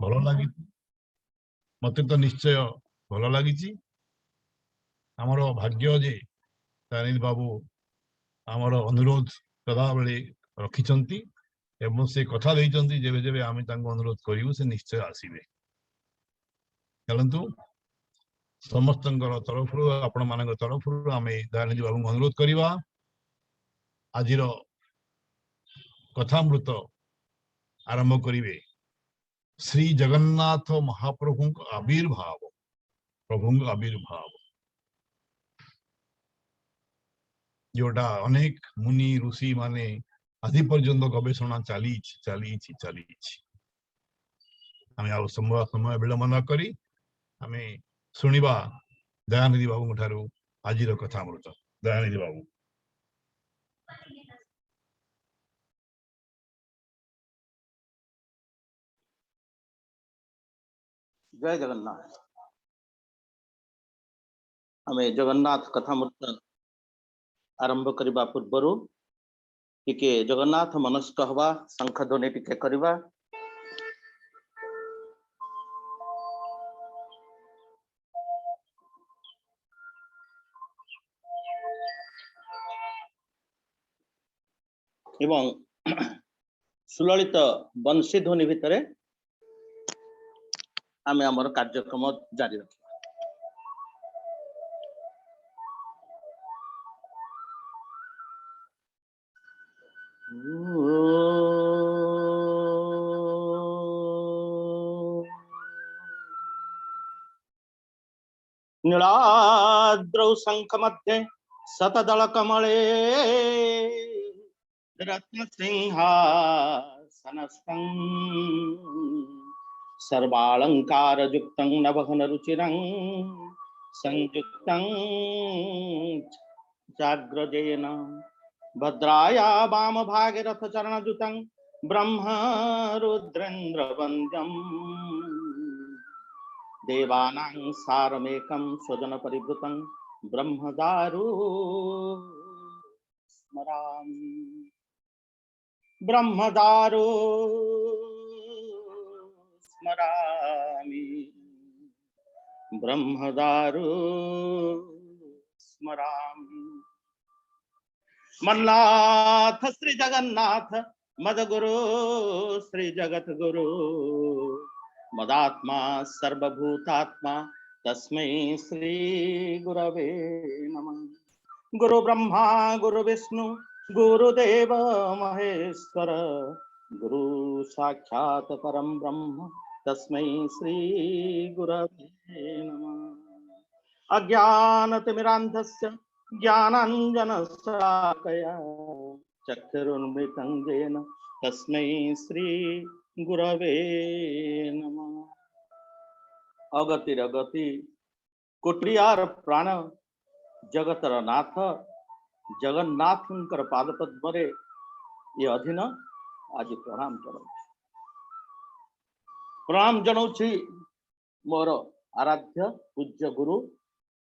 भल लगी मत तो निश्चय भल लगी आमर भाग्य जे दयानिधि बाबू आमर अनुरोध सदा बेले रखिंट एवं से कथा देइचंती जेबे जेबे आमे तांको अनुरोध करिवु से निश्चय आसीबे चलंतु समस्त तरफ आपण मान तरफ आम दयानिधि बाबू अनुरोध करवा आज कथामृत आरंभ करिवे श्री जगन्नाथ महाप्रभु आविर्भाव प्रभु आविर्भाव जोटा अनेक मुनि ऋषि माने आदि पर्यंत गवेषणा चली आम समय विलंब न करी आम शुणा दयानिधि बाबू ठारू आज कथामृत दयानिधि बाबू जय जगन्नाथ। आम जगन्नाथ कथामृत आरंभ करने पूर्वर टिके जगन्नाथ मनस्क हवा शंख ध्वनि टिके करवा। एवं सुललित बंशी ध्वनि भितर आम आमर कार्यक्रम जारी रख नीलाद्रौ शंख मध्ये शतदल कमले रत्न सिंहासनस्थं सर्वालंकार युक्तं नवघन रुचिरं संयुक्तं जाग्रजेन भद्राया वाम भागे रथ चरणजुतं ब्रह्म रुद्रेन्द्र वन्द्यं देवानां सारमेकं स्वजन परिवृतं ब्रह्मदारु स्मरामि ब्रह्मदारु स्मरामि ब्रह्मदारु स्मरामि। मन्नाथ श्री जगन्नाथ मदगुरु श्री जगत गुरु मदात्मा सर्वभूतात्मा तस्मै श्री गुरवे नमः। गुरु ब्रह्मा गुरु विष्णु गुरुदेव महेश्वर गुरु साक्षात् परम ब्रह्म तस्मै श्री गुरवे नमः। अज्ञानतिमिरान्धस्य ज्ञानाञ्जनशलाकया चक्षुरुन्मिलितं येन तस्मै श्री गुरवे नमः। अगतिरगति कुटियार प्राण जगतर नाथ जगन्नाथंकर पादपद्मरे ये अधीन आज प्रणाम जनाऊँ मोर आराध्य पूज्य गुरु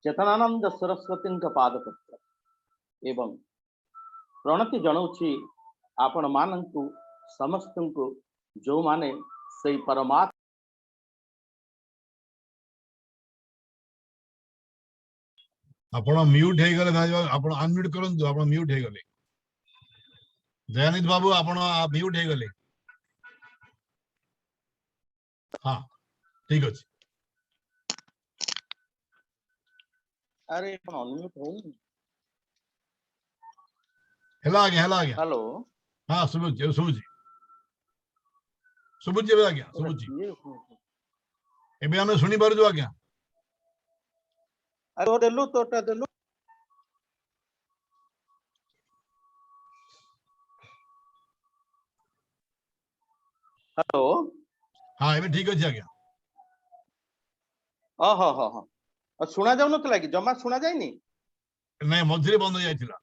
चेतनानंद सरस्वती पादपत्र एवं प्रणति जनाऊँ आपण मानू समस्त को जो माने से परमात्मा आपण म्यूट हे गले आपण अनम्यूट करंतु आपण म्यूट हे गले दयानिधि बाबू आपण म्यूट हे गले हां ठीक अछि। अरे पण अनम्यूट हो हेला आ गया हेलो हां सुबुजी बे आ गया सुबुजी एबे हम सुनी पारु जो आ गया अरे देलु तोटा देलु हेलो हां एबे ठीक अछि आ गया ह सुना जाउ नतला कि जमा सुना जायनी नहीं मझिरे बंद हो जायतिला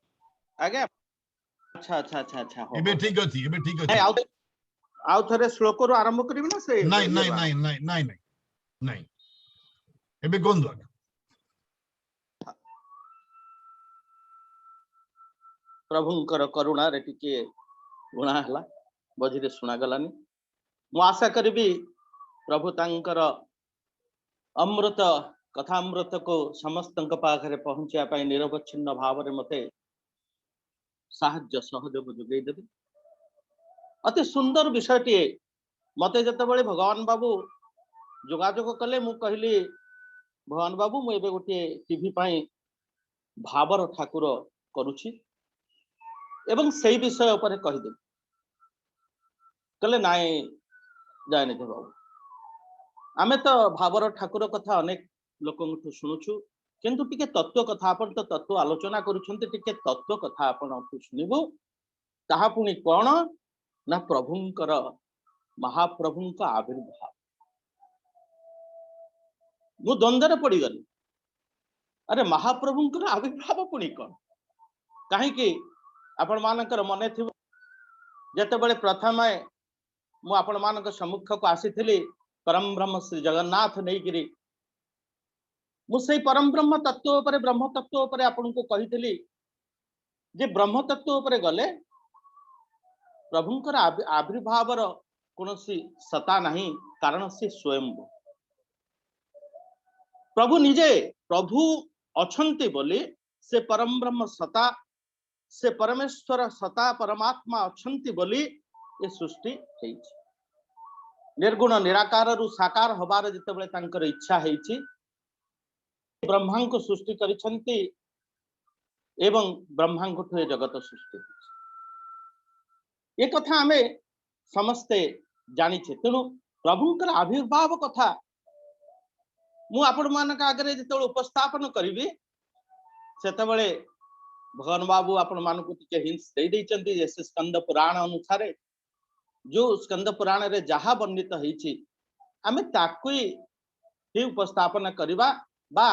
आगे अच्छा अच्छा अच्छा अच्छा एबे ठीक अछि आउ थरे श्लोक रो आरंभ करिबि ना से नहीं एबे कोन दो प्रभुंकर करुणा रे टिके गुणा हला बजिरे सुना गलानी मु आशा करबी प्रभु तांकर अमृत कथामृत को समस्त पाखे पहुंचा निरवच्छिन्न भाव में मते साहाय्य सहयोग जोगई देवे। अति सुंदर विषयटी मते जतबेले भगवान बाबू जोगाजोग कले मु कहली भगवान बाबू मु एबे गोटे टीवी पाई भावर ठाकुर करुछि एवं सही विषय पर कहीदे कहले नाई जाने थे बाबू आमे तो भावर ठाकुर कथा अनेक लोक शुणुछु किंतु टिके तत्व कथा अपन तो तत्व आलोचना करुछन्ते टिके तत्व कथा अपन शुणिबु ताहा पुनी कोन ना प्रभुंकर महाप्रभुंक आविर्भाव मु द्वंद्वर पड़ी गली अरे महाप्रभुंकर आविर्भाव पुनी कोन कहीं कि आपण मानकर मने थिबो जतबेले प्रथम मु आपण मानक सम्मुख को आसीथिली परम ब्रह्म श्री जगन्नाथ नहीं गिरी मुझे परम ब्रह्म तत्व पर ब्रह्म तत्व पर आपन को कही जे ब्रह्म तत्व पर गले प्रभुंकर आविर्भाव कौन सता नहीं कारण से स्वयं प्रभु निजे प्रभु अछंती बोली से परम ब्रह्म सता से परमेश्वर सता परमात्मा अछंती बोली ये सृष्टि हेछि निर्गुण निराकार रु साकार हबार जितेबले तांकर इच्छा हेछि ब्रह्मा को सृष्टि करिसंती एवं ब्रह्मा को जगत सृष्टि ये कथा हमें समस्ते जानिछे तेणु प्रभुंकर आविर्भाव कथा मु आपण मानक आगे जितेबले उपस्थापन करिवि सेतेबले भगवान बाबू आपण मानक टिके हिंस दे दैचंती जैसे स्कंद पुराण अनुसार जो स्कंद पुराण रे जहा वर्णित होईछि आमे ताकु ही उपस्थापन करिबा बा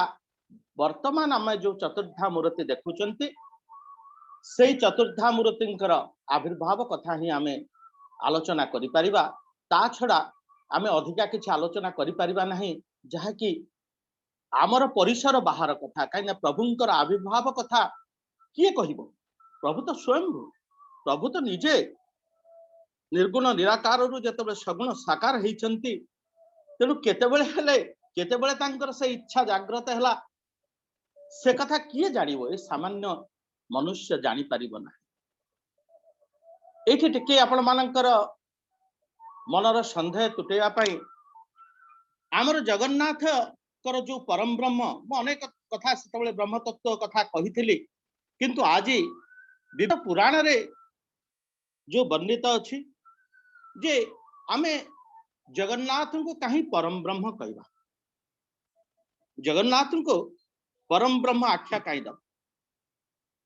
वर्तमान आम जो चतुर्धा मूर्ति देखुचंती से चतुर्धा मूर्तिंकर आविर्भाव कथा ही आमे आलोचना करि परिबा ता छडा आमे अधिका किछि आलोचना करि परिबा नहीं जहा कि आमर परिसर बाहर कथा काई प्रभुंकर आविर्भाव कथा किए कहिबो प्रभु तो स्वयं प्रभु तो निजे निर्गुण निराकार रु जतबे सगुण साकार हेचंती तेणु केतेबेले हेले केतेबेले तांकर से इच्छा जागृत हैला से कथा किए जानिबो ए सामान्य मनुष्य जानि परिबो ना एठी टिके आपण मानकर मनर संदेह तुटेया पई आमर जगन्नाथ कर जो परम ब्रह्म मु अनेक कथा सेतबेले ब्रह्म तत्व कथा कहिथिली किंतु आज विविध पुराण रे जो वर्णित अछि जे आमे जगन्नाथ को कहीं परम ब्रह्म कहवा जगन्नाथ को परम ब्रह्म आख्या कहीं दब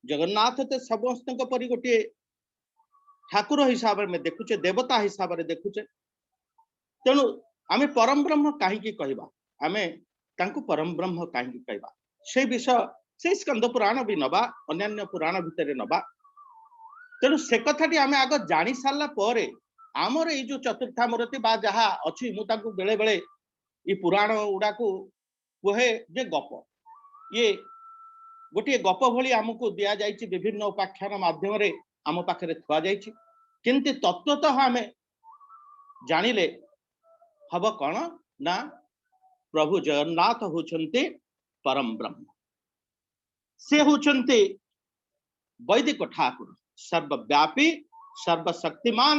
जगन्नाथ तो समस्त परि गोटे ठाकुर हिसाब में देखुचे देवता हिसाब से देखुचे तेणु आमे परम ब्रह्म कहीं कहवा आमे तांको परम ब्रह्म कहीं कहवा से विषय से स्कंद पुराण भी नबा अन्य पुराण भितर नबा तेणु से कथाटी आमे आग जानी सारा पर आमर ये जो चतुर्था मूर्ति बा जहा अच्छी मु तांको बेले बेले ये पुराण गुड़ा को कहे जे गप ये गोटे गप भली आमको दिया जाइछि विभिन्न उपाख्यान माध्यम रे आम पाखरे थुआ जाइछि किंतु तत्वतः आमे जानिले हब कौन ना प्रभु जगन्नाथ होचंती परम ब्रह्म से होचंती वैदिक ठाकुर सर्वव्यापी सर्वशक्तिमान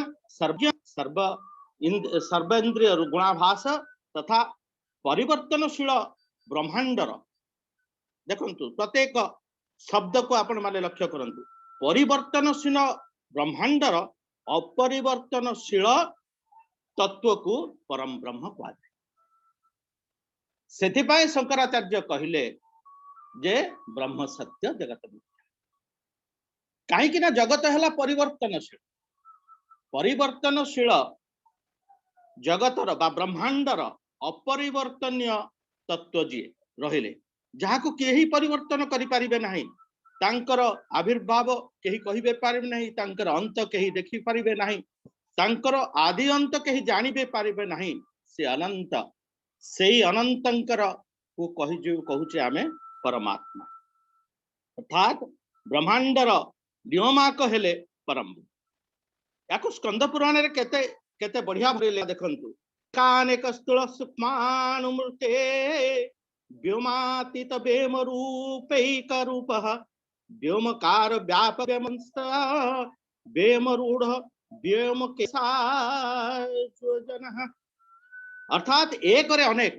सर्वेन्द्रिय गुणाभास तथा परिवर्तनशील ब्रह्मांडर देखंतु प्रत्येक शब्द को आपण माने लक्ष्य करंतु परिवर्तनशील ब्रह्मांडर अपरिवर्तनशील तत्व को परम ब्रह्म कहते सेथिपाई शंकराचार्य कहिले जे ब्रह्म सत्य जगत मिथ्या कहीं ना जगत है परिवर्तनशील परिवर्तनशील जगतर बा ब्रह्मांडर अपरिवर्तनीय तत्व जी रहिले जहाँ को केही परिवर्तन करि परिबे नहीं तांकर आविर्भाव केही कहिबे पारिबे नहीं तांकर अंत केही देखि पारिबे नहीं तांकर आदि अंत केही जानिबे पारिबे नहीं से अनंत सेई अनंतंकर को कहूचे आमे परमात्मा अर्थात ब्रह्मांडर नियमाक हेले परम या स्कंद पुराण रे केते केते बढ़िया भरे देखंतु कानेक स्थूल सूक्ष्मानुमृते व्योमातीत वेम रूपैक रूपः व्योमकार व्यापक वेमरूढ़ व्योम केशाजनः। अर्थात एक रे अनेक,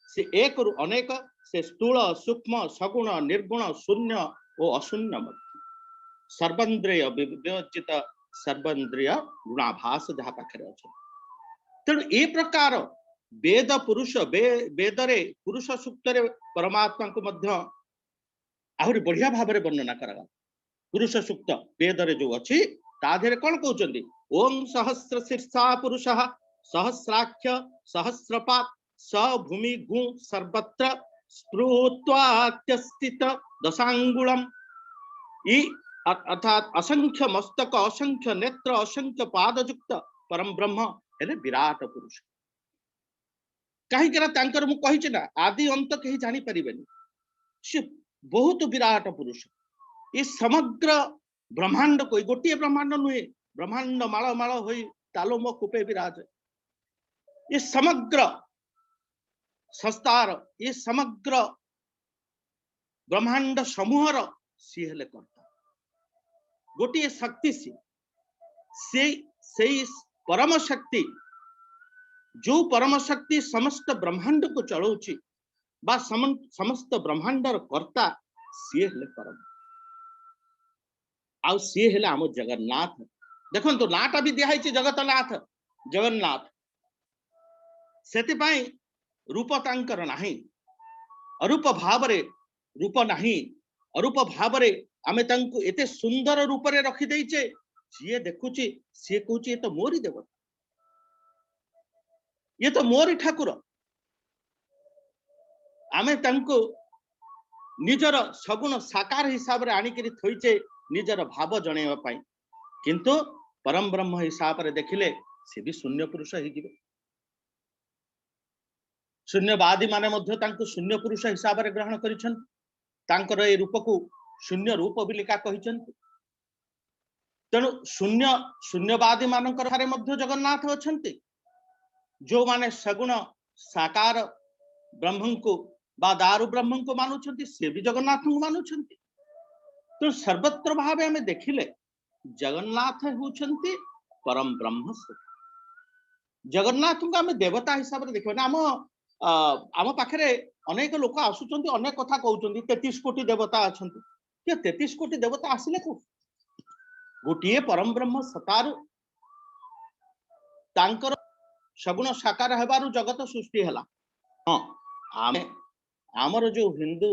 से एक रु अनेक, से स्थूल सूक्ष्म सगुण निर्गुण शून्य और अशून्य सर्वेन्द्रिय विवेचित सर्वेन्द्रिय गुणाभास जहाँ पाखे अच्छा। तेणु ए प्रकार वेद पुरुष वेदरे पुरुष सूक्त परमात्मा को मध्य आहरी बढ़िया भाव में वर्णना करा। पुरुष सूक्त वेदरे जो अच्छी ताधे कौन कहते ओम सहस्र शीर्षा पुरुष सहस्राक्ष सहस्रपात स भूमि गु सर्वत्र स्पृत्वात्यस्थित दशांगुलम। अर्थात असंख्य मस्तक असंख्य नेत्र असंख्य पादयुक्त परम ब्रह्म हेले विराट पुरुष। कहीं मु कही ना आदि अंत कहीं जानी परिबेनी, से बहुत विराट पुरुष। ये समग्र ब्रह्मांड को गोटे ब्रह्मांड नुहे, ब्रह्मांड माଳ माଳ होई तालोम कूपे विराज। ये समग्र संस्तार ये समग्र ब्रह्मांड समूहर सी हेले कर्ता गोटे शक्ति से परम शक्ति जो परम शक्ति समस्त ब्रह्मांड को चलाउछि बा समस्त ब्रह्मांडर कर्ता सी हेले परम आउ सी हेले आम जगन्नाथ। देखो नाटा भी दिखाई जगतनाथ जगन्नाथ से रूप तांकर नाही, अरूप भाव रूप नाही, अरूप भाव आमे तांको एते सुंदर रूप रे रखी देइचे। जी देखुची सी कहूची ये तो मोरी देवता, ये तो मोरी ठाकुर। आमे तांको निजर सगुण साकार हिसाब रे आनिकरी थोइचे निजर भाव जणेवा पाई, किंतु परम ब्रह्म हिसाब रे देखिले से भी शून्य पुरुष ही जिवे। शून्यवादी माने मध्य तांको शून्य पुरुष हिसाब रे ग्रहण करिछन, तांकर ए रूप को शून्य रूप बिलिका कहिछन। तेणु शून्यवादी मानकर हारे मध्य जगन्नाथ अछंती, जो माने सगुण साकार ब्रह्म को बा दारु ब्रह्म को मानुछंती से भी जगन्नाथ को मानुछंती। तो सर्वत्र भावे हमें देखिले जगन्नाथ होछंती परम ब्रह्म। जगन्नाथ को हमें देवता हिसाब रे देखिबा। आम पाखे अनेक लोक आसुचंती अनेक कथा कहउचंती 33 कोटी देवता अछंती। के 33 कोटी देवता आसिले को गोटिए परम ब्रह्म सतारु तांकर सगुण साकार हेबारु जगत सृष्टि हला। हां आमे आमर जो हिंदू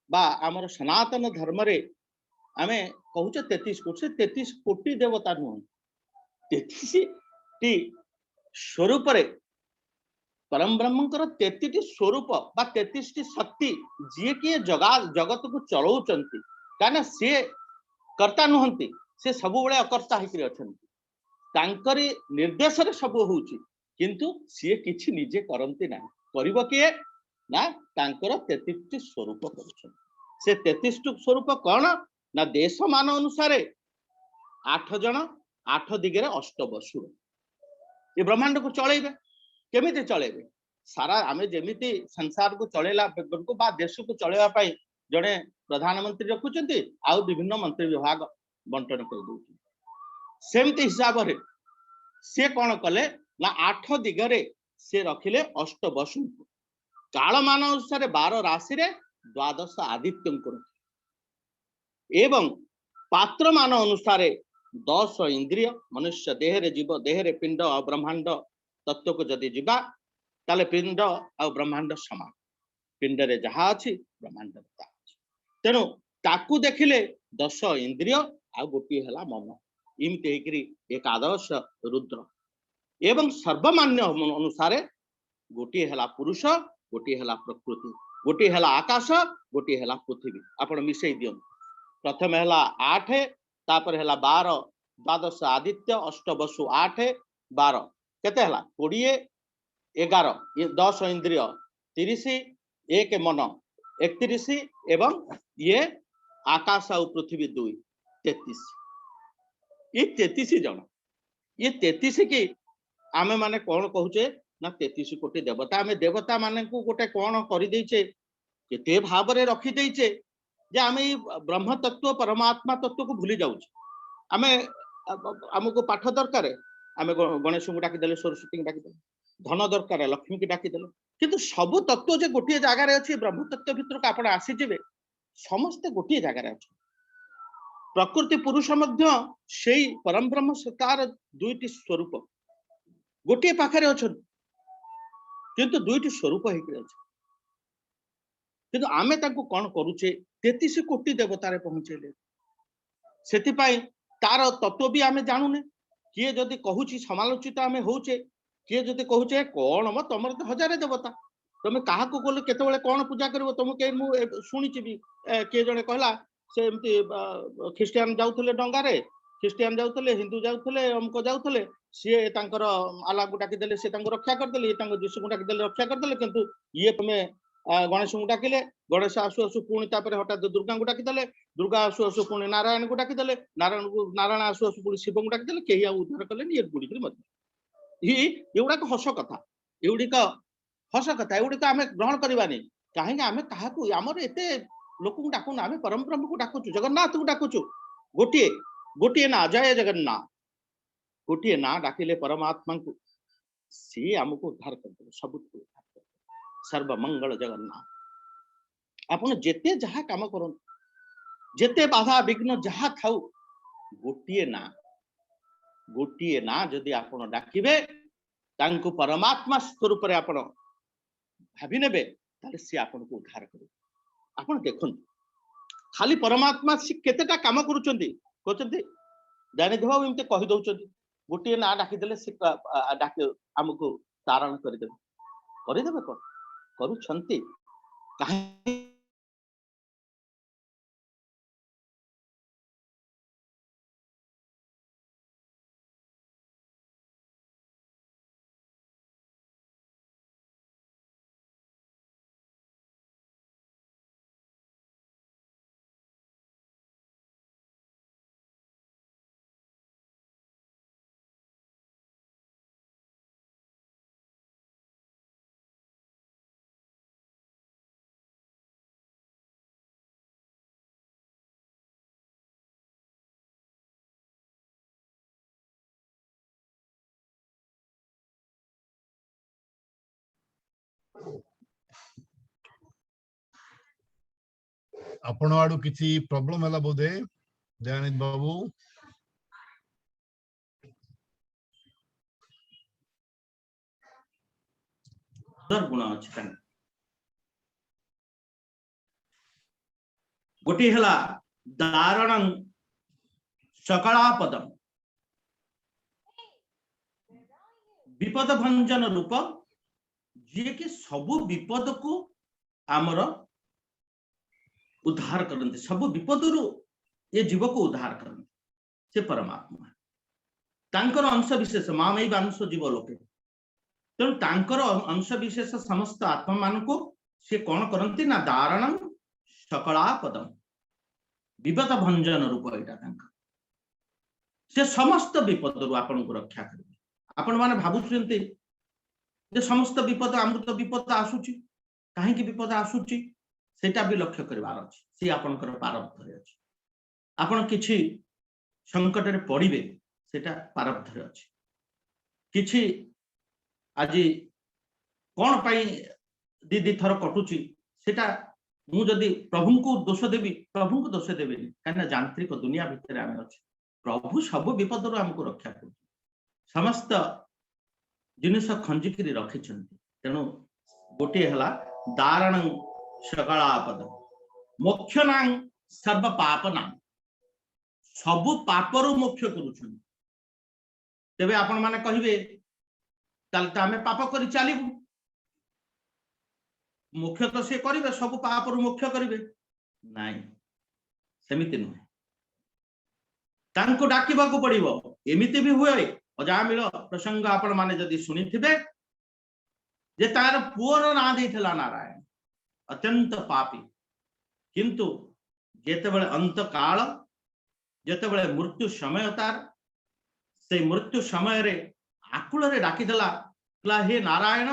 बा आमर सनातन धर्म रे आमे कहउचे 33 कोटी, 33 कोटी देवता नु 33 टी स्वरूप रे परम ब्रह्मंकर 33 स्वरूप बा 33 शक्ति जी किए जगत को चलाउचंती। काना से कर्ता नुहंती, से सब बळे अकर्ता हिकरी अछंती। तांकरी निर्देश रे सब होउची, किंतु से किछि निजे करंती ना। करिवो किए ना तांकर 33 स्वरूप करूछन। से 33 स्वरूप कोन ना देश मान अनुसार 8 जन 8 दिगरे अष्टवसुर ये ब्रह्मांड को चलेबे। केमिति चलेबे? सारा आमे जेमिति संसार को चलेला को बा देश को चलेवा पाई जड़े प्रधानमंत्री रखुचंती आ विभिन्न मंत्री विभाग बंटन कर दउची। सेमति हिसाब रे से कोन कले ना 8 दिगरे से रखिले अष्टवसु काल मान अनुसार 12 राशि रे 12 आदित्य को एवं पात्र मान अनुसार 10 इंद्रिय मनुष्य देह रे जीव देह रे पिंड और ब्रह्मांड तत्व को जदि जीवा ताले पिंड और ब्रह्मांड समान। पिंड रे जहा अछि ब्रह्मांड ता अछि। तेनु ताकू देखिले 10 इंद्रिय आ गोटी हला मन इमते हेकरी एकादश रुद्र एवं सर्वमान्य अनुसार गोटी हला पुरुष गोटी हला प्रकृति गोटी हला आकाश गोटी हला पृथ्वी। आपण मिसई दियन प्रथम हला 8 तापर हला 12 द्वादश आदित्य अष्टवसु 8 12 केते हला 20 11 ये 10 इंद्रिय 30 एक मन 31 एवं ये आकाश और पृथ्वी 2 33 ये 33 जन ये 33 की आमे माने कौन कहूचे ना 33 कोटी देवता आमे देवता माने को गोटे कौन कर देइचे केते भाबरे रखी देइचे जे आमे ब्रह्म तत्व परमात्मा तत्व को भूली जाउछ आमे हमको पाठ दरकार आमे गणेश को डाकी देले सरस्वती को डाकी देले धन दरकार लक्ष्मी की डाकी देले किंतु सब तत्व जे गोटे जगह रे अछि ब्रह्म तत्व भितर को आपण आसी जेबे समस्त गोटे जगह रे अछि प्रकृति पुरुष मध्य सेई परम ब्रह्म सतार दुईटी स्वरूप गोटे पाखरे अछन किंतु दुईटी स्वरूप हेकरे अछि किंतु आमे ताको कोन करूचे 33 कोटी देवता रे पहुंचेले सेति पाई तार तत्व भी आमे जानुने किए जदि कहूची समालोचित आमे होचे किए जदि कहूचे कोन म तमर तो हजार देवता तमे काहा को कोले केतेबेले कोन पूजा करबो तुम के मु सुनिची भी के जने कहला से एमती ख्रिस्टियन जाउथले डंगा रे ख्रिस्टियन जाउथले हिंदू जाउथले हमको जाउथले सी तांकर आला को डाकी देले से तांको रक्षा कर देले तांको यीशु को डाकी देले रक्षा कर देले किंतु ये तुमे गणेश को डाकिले गणेश आसु आसु पुणी तापर हठात दुर्गा को डाकी देले दुर्गा आसु आसु पुणी नारायण को डाकी देले नारायण आसु आसु पुणी शिव को डाकी देले केही आ उद्धार कले ये गुडी के मत ही एउडा को हस कथा एउडी का हस कथा एउडी का हमें ग्रहण करबानी काहे आमे काहा को हमर एते लोक को डाकू ना हमें परम ब्रह्म को डाकू जगन्नाथ को डाकू गोटे गोटे ना जय जगन्नाथ गोटे ना डाकिले परमात्मा को सी हमको उद्धार कर दे सब सर्व मंगल जगन्नाथ आपण जेते जहा काम करन जेते बाधा विघ्न जहा थाउ गोटे ना जदि आपण डाकिबे तांको परमात्मा स्वरूप रे आपण भाबी नेबे ताले सी आपण को उद्धार करे आपण देखन खाली परमात्मा सी केतेटा काम करूचंदी कहचंदी जानि देबा एमते कहि दउचंदी गोटे ना डाकी देले सी डाके हमको तारण कर देबे कोन करूछंती काहे आपण आडू किसी प्रॉब्लम हला बोधे दयानिधि बाबू गुण अछि गोटे हला दारणं सकलापदम विपद भंजन रूप जे कि सबु विपद को आमर उद्धार करते सब विपद रु ये जीव को उद्धार करते से परमात्मा तांकर अंश विशेष मामई अंश जीव लोके तेणु तांकर अंश विशेष समस्त आत्मा मान को से कौन करती ना दारणं सकलापदम विपद भंजन रूप एटा से समस्त विपद रु आपन को रक्षा करेंगे आपण माने भाबुछन्ते जे समस्त विपद अमृत विपद आसुची काहे कि विपद आसुची सेटा भी लक्ष्य करबार अछि से आपनकर प्रारब्ध रे अछि आपण किछि संकट रे पड़िबे सेटा प्रारब्ध रे अछि किछि आजि कोन पई दीदी थर कटुची सेटा मु जदी प्रभु को दोष देबी प्रभु को दोष देबेनी काना यांत्रिक दुनिया भितर आमे अछि प्रभु सब विपद रु हमको रक्षा कर समस्त जिनिस खंजिकी रखी तेणु गोटे हला दारणं सकलापद मोक्षनां सर्व पापनां सबु पापरु मोक्ष करूछन तेबे आपण माने कहिबे ताल त हमें पाप करि चालिबु मोक्ष तो से करिवे सब पापरु मोक्ष करिवे नाही सेमिति नुहे तांको डाकिबा को पड़िबो एमिति भी हुए अजामिल प्रसंग आपण माने जदि सुनी थिबे जे तार पुअर ना देथिला नारायण अत्यंत पापी किंतु जेतेबेले अंत काल जेतेबेले मृत्यु समय तार से मृत्यु समय रे आकुल रे डाकिदेला कहला हे नारायण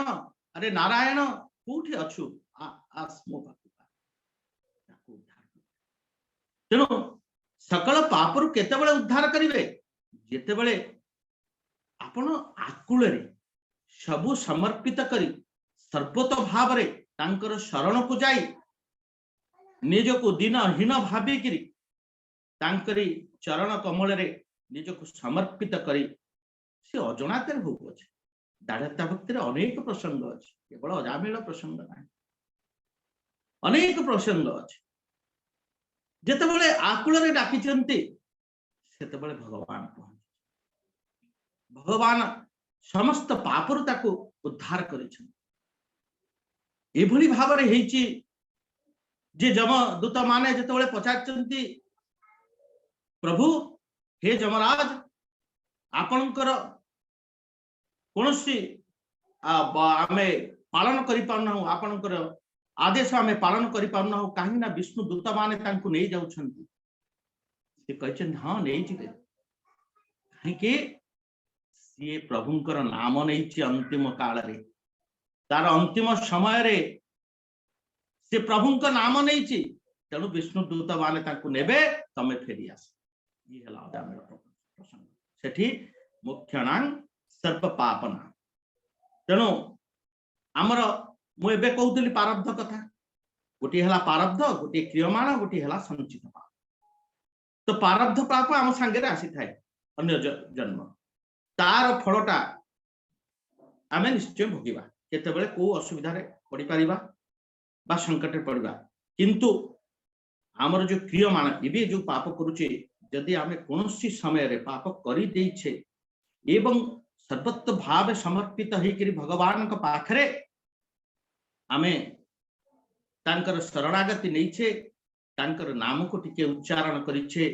अरे नारायण कोठी अछु आस मो पाखु तेणु सकल पापरु केतेबेले उद्धार करिवे जेतेबेले आपण आकुल रे सबु समर्पित करी सर्वतो भाव रे तांकर शरण को जाई निजको दिनहीन भाविकी तांकरी चरण कमल रे निजको समर्पित करी से अजनाते हो अछि दाढ़ता भक्ति रे अनेक प्रसंग अछि केवल अजामिल प्रसंग नाही अनेक प्रसंग अछि जेतेबेले आकुल रे डाकिचंती सेतेबेले भगवान पहुंच भगवान समस्त पापरु ताको उद्धार करिछन एभली भाव रे हेची जे जम दूत माने जेतेबेले पचारचंती प्रभु हे जमराज आपणकर कोनसी आमे पालन करि पारना आपणकर आदेश आमे पालन करि पारना काहे ना विष्णु दूत माने तांको नै जाउछंती से कहछन हां नै जिवे काहे के ये प्रभुंकर नाम नहीं अंतिम काल रे तार अंतिम समय रे से प्रभुंक नाम नहीं तेणु विष्णु दूत माने तांको नेबे तमे फेरी आस ये हला आमेर प्रसंग सेठी मुख्यणां सर्व पापना तेणु आमर मु एबे कहउतली प्रारब्ध कथा गोटी हला प्रारब्ध गोटी क्रियमाण गोटी हला संचित पाप तो प्रारब्ध पाप आम संगे रे आसी थाए अन्य जन्म तार फलटा आमे निश्चय भोगिबा केतेबेले को असुविधा रे पड़ी परिबा बा संकट रे पड़िबा किंतु हमर जो क्रियमाण इबे जो पाप करूचे यदि आमे कोनोसी समय रे पाप करि देइछे एवं सर्वत्र भाव समर्पित हेकरी भगवान का पाखरे आमे तांकर शरणागति नैछे तांकर नाम को टिके उच्चारण करिछे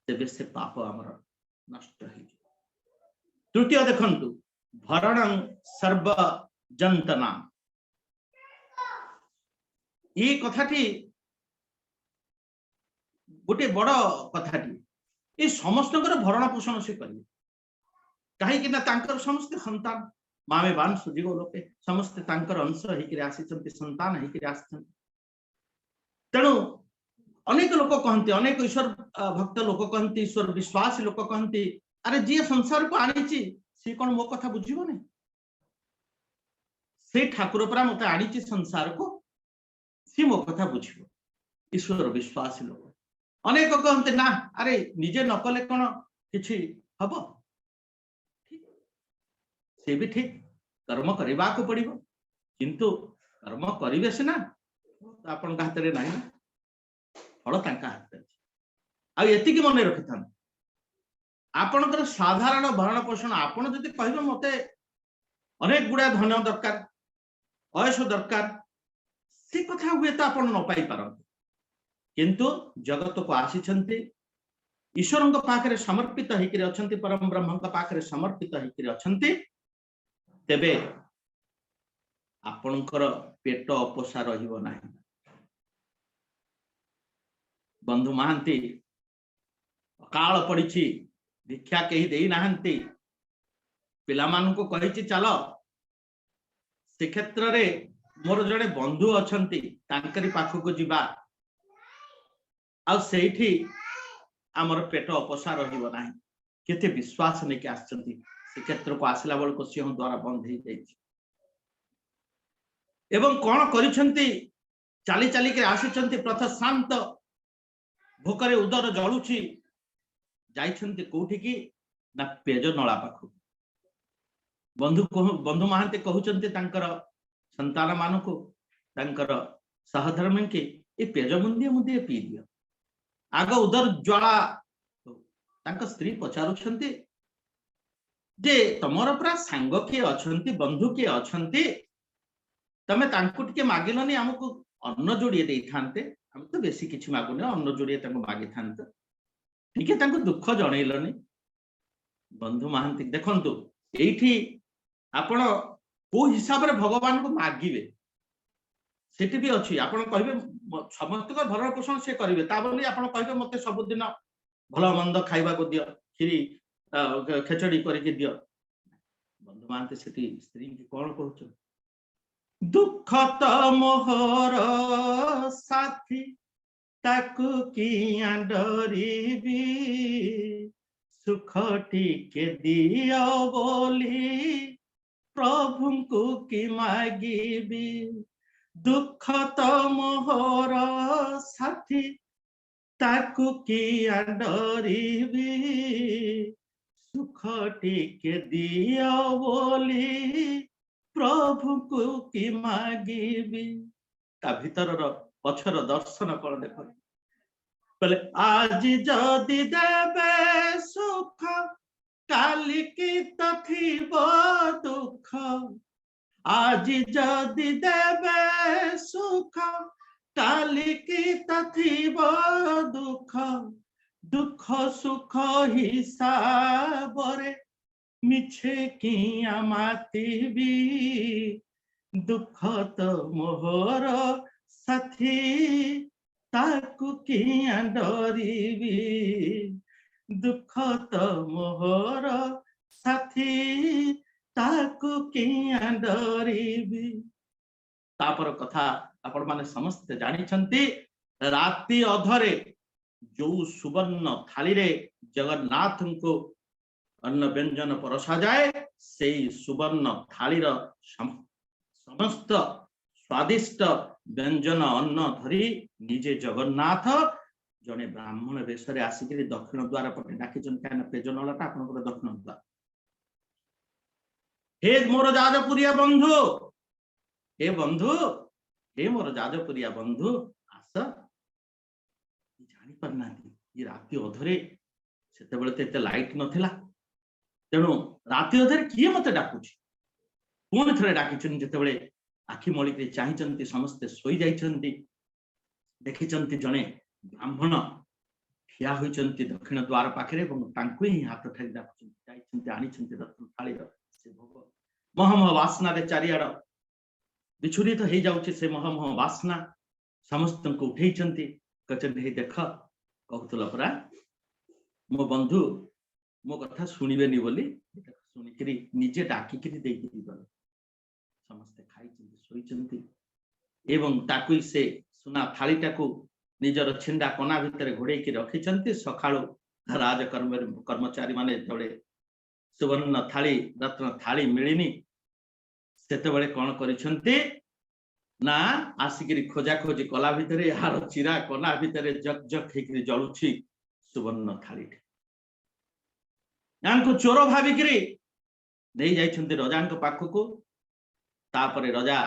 तेबे से पाप हमर नष्ट हे तृतीय देखंतु भरणं सर्व जंतना ये कथाटी गोटे बड़ कथाटी ये समस्त भरण पोषण से करेंगे कहीं तांकर समस्त संतान मामे बान सुजीव लोके समस्त तांकर अंश होकर आसी संतान होकर आसी तेणु अनेक लोक कहते अनेक ईश्वर भक्त लोक कहते ईश्वर विश्वास लोक कहते अरे जी संसार को आनी सी कौन मो कथा बुझीबो नहीं से ठाकुर परा मते आनी संसार को सी मो कथा बुझीबो ईश्वर विश्वास लोक अनेक कहते ना अरे निजे न कले कौन किछि हबो से भी ठीक कर्म करबा को पड़िबो किंतु कर्म करिवे सिना आपन हाथ रे नाही फल तांका हाथ रे आ एति की मन रखिथान आपनकर साधारण भरण पोषण आपन जदि कहबे मते अनेक गुडा धन दरकार अयस दरकार से कथा हुए तो आपन न पाई पारन किंतु जगत को आसीछन्ते ईश्वरन पाखरे समर्पित हेकरे अछन्ते परम ब्रह्मन पाखरे समर्पित हेकरे अछन्ते तेबे आपनकर पेट अपोषा रहिबो नाही बंधु महांती अकाल पड़िछि दीक्षा कहीं दे नाहंती पिला मान को कहिछि चलो से क्षेत्र रे मोर जड़े बंधु अछंती तांकरी पाख को जिबा आ सेठी हमर पेट अपोषा रहिबो नाही केते विश्वास ने के आछंती से क्षेत्र को आसला बेल को सिंह द्वारा बंद हो जाइछि एवं कोन करिछंती चाली चाली के आसीछंती प्रथ शांत भोकरे उदर जळुछि जाइछंती कोठी की ना पेज नळा पाखु बंधु महांती कहउछंती तांकर संतान मानको तांकर सहधर्म के ए पेज मुंदिए मुंदिए पी दियो आग उदर ज्वाला तांक स्त्री पचारुछंती जे तमर पूरा सांग के अछंती बंधु के अछंती तमे तांको टिके मागिलनी हमको अन्न जोड़िए दे थांते हम तो बेसी किछि मागुने अन्न जोड़िए तांको मागी थांते टिके तांको दुख जणैलनी बंधु महांती देखंतु एठी आपण को हिसाब रे भगवान को मागिबे सेठी भी अछि आपण कहबे समस्त को भरण पोषण से करिवे ता बोली आपण कहबे मते सब दिन भलो मंद खाइबा को दियो खिरी खेचड़ी करके दियो बंधु मानते सेठी स्त्री की कौन कहउछ दुख तो मोहर साथी ताकू किया डरीबी सुख टिके दियो बोली प्रभु को की मागिबी दुख तो मोहर साथी ताकू किया डरीबी सुख टिके दियो बोली प्रभु को की मागिबी ता भीतर पछर दर्शन कौन देख बोले आज जदि देवे सुख काली की तथिब दुख आज जदि देवे सुख काली की तथिब दुख दुख सुख हिसाब रे मिछे किया मातिबी दुख तो मोहर साथी ताकू किया डरीबी दुख तो मोहर साथी ताकू किया डरीबी तापर कथा आपण माने समस्त जानी छंती राति अधरे जो सुवर्ण थाली रे जगन्नाथ को अन्न व्यंजन परसा जाए से सुवर्ण थालीर समस्त स्वादिष्ट व्यंजन अन्न धरी निजे जगन्नाथ जने ब्राह्मण वेश आसिक दक्षिण द्वार पटे डाकी कहीं पेजनलाटा आप दक्षिण द्वार हे मोर जाजपुरिया बंधु हे बंधु हे मोर जाजपुरिया बंधु आस जानी पारना ये राति अधरे से लाइट नथिला तेणु राति अधरे किए मत डाकुची पुणी थे डाकी जिते आखि मलिक चाहते समस्ते शोई जाइछन्ति देखिछन्ति जने ब्राह्मण ठिया होइछन्ति दक्षिण द्वार पाखरे ही हाथ ठारी डाकुछन्ति आनिछन्ति रत्न थालीर से भोग महमह वासना रे चारिआड विछुरित हो जाउछि से महमह वासना समस्त को उठेइछन्ति कहछन्ति हे देख कहतुला परा मो बंधु मो कथा सुनिबेनी बोली सुनिकरी निजे डाकिकरी देइकरी गले समस्ते खाइछन्ति सोइछन्ति एवं ताकुई से सुना थालीटा को निजर छिंडा कोना भितर घोड़ेकी रखिछन्ति सखाळु कर्मचारी माने जबले सुवर्ण थाली रत्न थाली मिलिनी सेतेबेले कोन करिछन्ति ना आसिकरी खोजा खोजी कला भितर यार चिरा कोना भितर जक जक हेकरी जळुछि सुवर्ण थाली यांको चोर भाविकरी नहीं जाइछन्ति रजांक पाखको तापरे रजा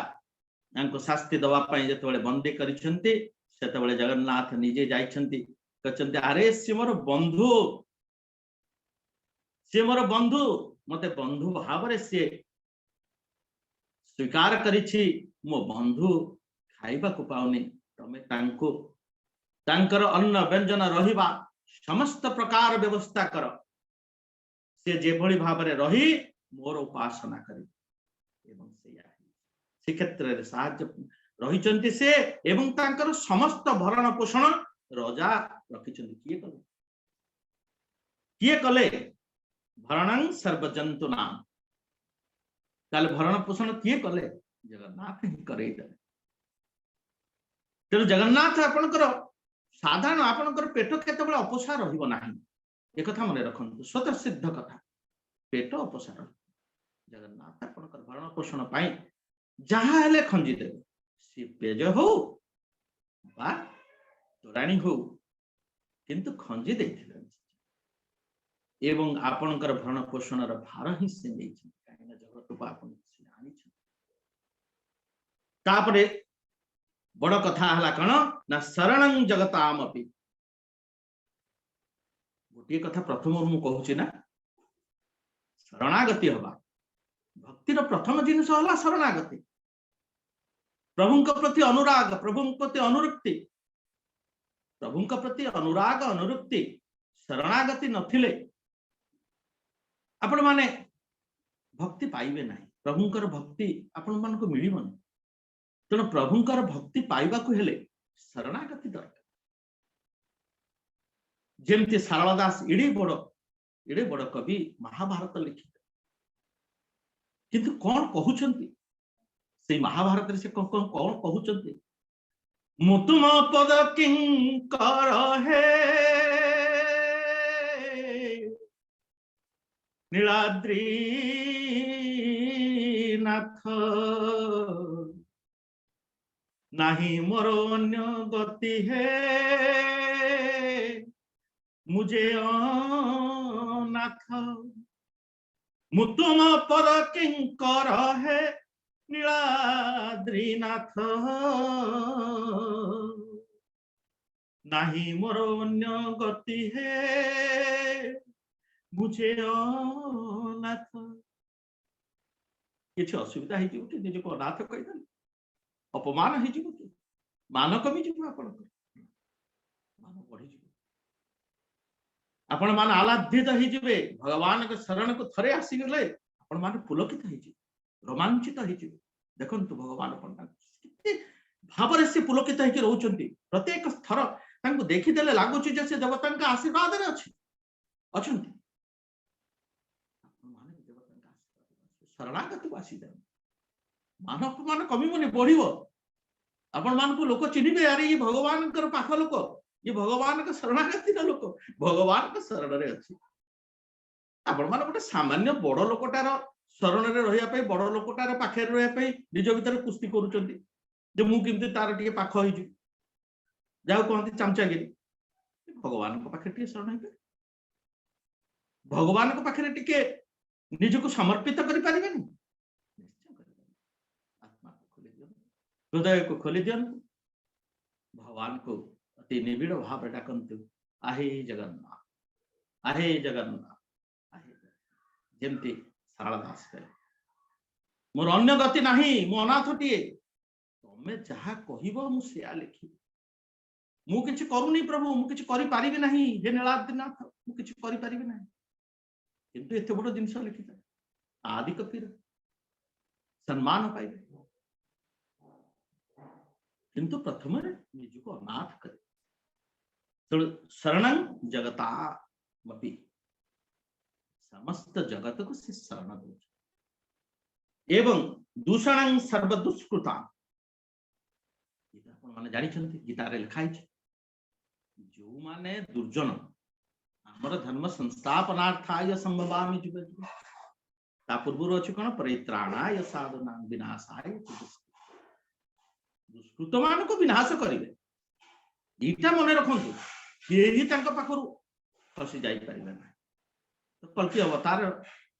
यांको शास्ति दवा पई जेतेबेले बंदी करिछन्ति सेतेबेले जगन्नाथ निजे जाइछन्ति कहछन्ति अरे से मोर बंधु मते बंधु भाव रे से स्वीकार करिछि मो बंधु खाइबा को पाउनी तमे तांको तांकर अन्न व्यंजन रहिबा समस्त प्रकार व्यवस्था कर से जे भली भाव रे रही मोर उपासना करी एवं से क्षेत्र रे साहाय्य रहिचन्ति से एवं तांकर समस्त भरण पोषण रजा रखिचन्ति किए कले भरणं सर्वजंतु नाम ताले भरण पोषण किए कले जगन्नाथ ही करे तेणु जगन्नाथ आपणकर साधारण आपणकर पेट केतेबेले अपोषा रहिबो नाही एक कथा मन रखंतु स्वतः सिद्ध कथा पेट अपोषा जगन्नाथ आपणकर भरण पोषण पाई जहा हेले खंजी देबे सी पेज हो बा तोराणी हो किंतु खंजी देथिले एवं आपणकर भरण पोषण र भार ही से नै छै काहेना जगत को आपन से आनी छै तापरे बड़ कथा हला कण ना शरणं जगतामपि गोटे कथा प्रथम मु कहूची ना शरणागति हवा भक्तिर प्रथम जिनिस हला शरणागति प्रभुंक प्रति अनुराग प्रभुंक प्रति अनुरक्ति प्रभुंक प्रति अनुराग अनुरक्ति शरणागति नथिले आपण माने भक्ति पाइबे नाही प्रभुंकर भक्ति आपण मान को मिलिबन तेणु प्रभुंकर भक्ति पाइबा को हेले शरणागति दरकार जेमती सारला दास इडे बड़ कवि महाभारत लिखित किंतु कौन कहउछंती से महाभारत रे से कौन कहउछंती मु तुम पद किंकर हे नीलाद्री नाथ नहीं मोर अन्य गति है मुझे अनाथ मु तुम पद किंकर है नीलाद्रीनाथ नहीं मोर अन्य गति है मुझे अनाथ किसी असुविधा हो निज को अनाथ कहीदे अपमान हो मान कमी मान बढ़ी आपण मान आलाधित होइजिबे भगवान के शरण को थरे आसीगले आपण मान पुलकित होइजि रोमांचित होइजि देखंतु भगवान पंडा किते भाबरे से पुलकित होइके रहउचंती प्रत्येक थर तांको देखि देले लागुची जे से देवता का आशीर्वाद रे अछि अछंती आपण मान देवता का आशीर्वाद शरणागत वासी दे मानव मान कमी मने बढ़िबो आपण मान को लोक चिनिबे यार ये भगवान कर पाख लोक ये भगवान का शरणागति लोक भगवान का शरण रे अछि आपण मान गोटे सामान्य बड़ लोकटार शरण रे रहिया पे बड़ लोकटार पाखे रहिया पे निज भीतर कुस्ती करूचंती जे मु किमते तार टिके पाख होइजु जाउ कहंती चामचागिरी भगवान को पाखे टिके शरण है भगवान को पाखे टिके निज को समर्पित करि परिबेनी आत्मा को खोली दियो हृदय को खोली दियो भगवान को अति निबिड़ भाव डाकंतु आहे जगन्नाथ आहे जगन्नाथ आहे जेमती सारला दास कहे मोर अन्य गति नाही मो अनाथटिए तमे जहा कहिबो मु सेया लिखि मु किछि करूनी प्रभु मु किछि करि पारिबि नाही हे नीलाद्रीनाथ मु किछि करि पारिबि नाही किंतु एते बड़ जिंस लिखि आदि कपिर सम्मान पाइबे किंतु प्रथम निज को अनाथ करे शरणं जगतामपि समस्त जगत को से शरण दो एवं दूषणं सर्वदुष्कृता आपण माने जानि छथि गीता रे लिखाइ छै जो माने दुर्जन हमर धर्म संस्थापनार्थाय संभवामि जुगे ता पूर्व अछि कोन परित्राणाय साधुनां विनाशाय दुष्कृत मान को विनाश करिवे एटा मने रखंतु केही तांका पाखरु फसी जाई परिबे ना तो कल्कि अवतार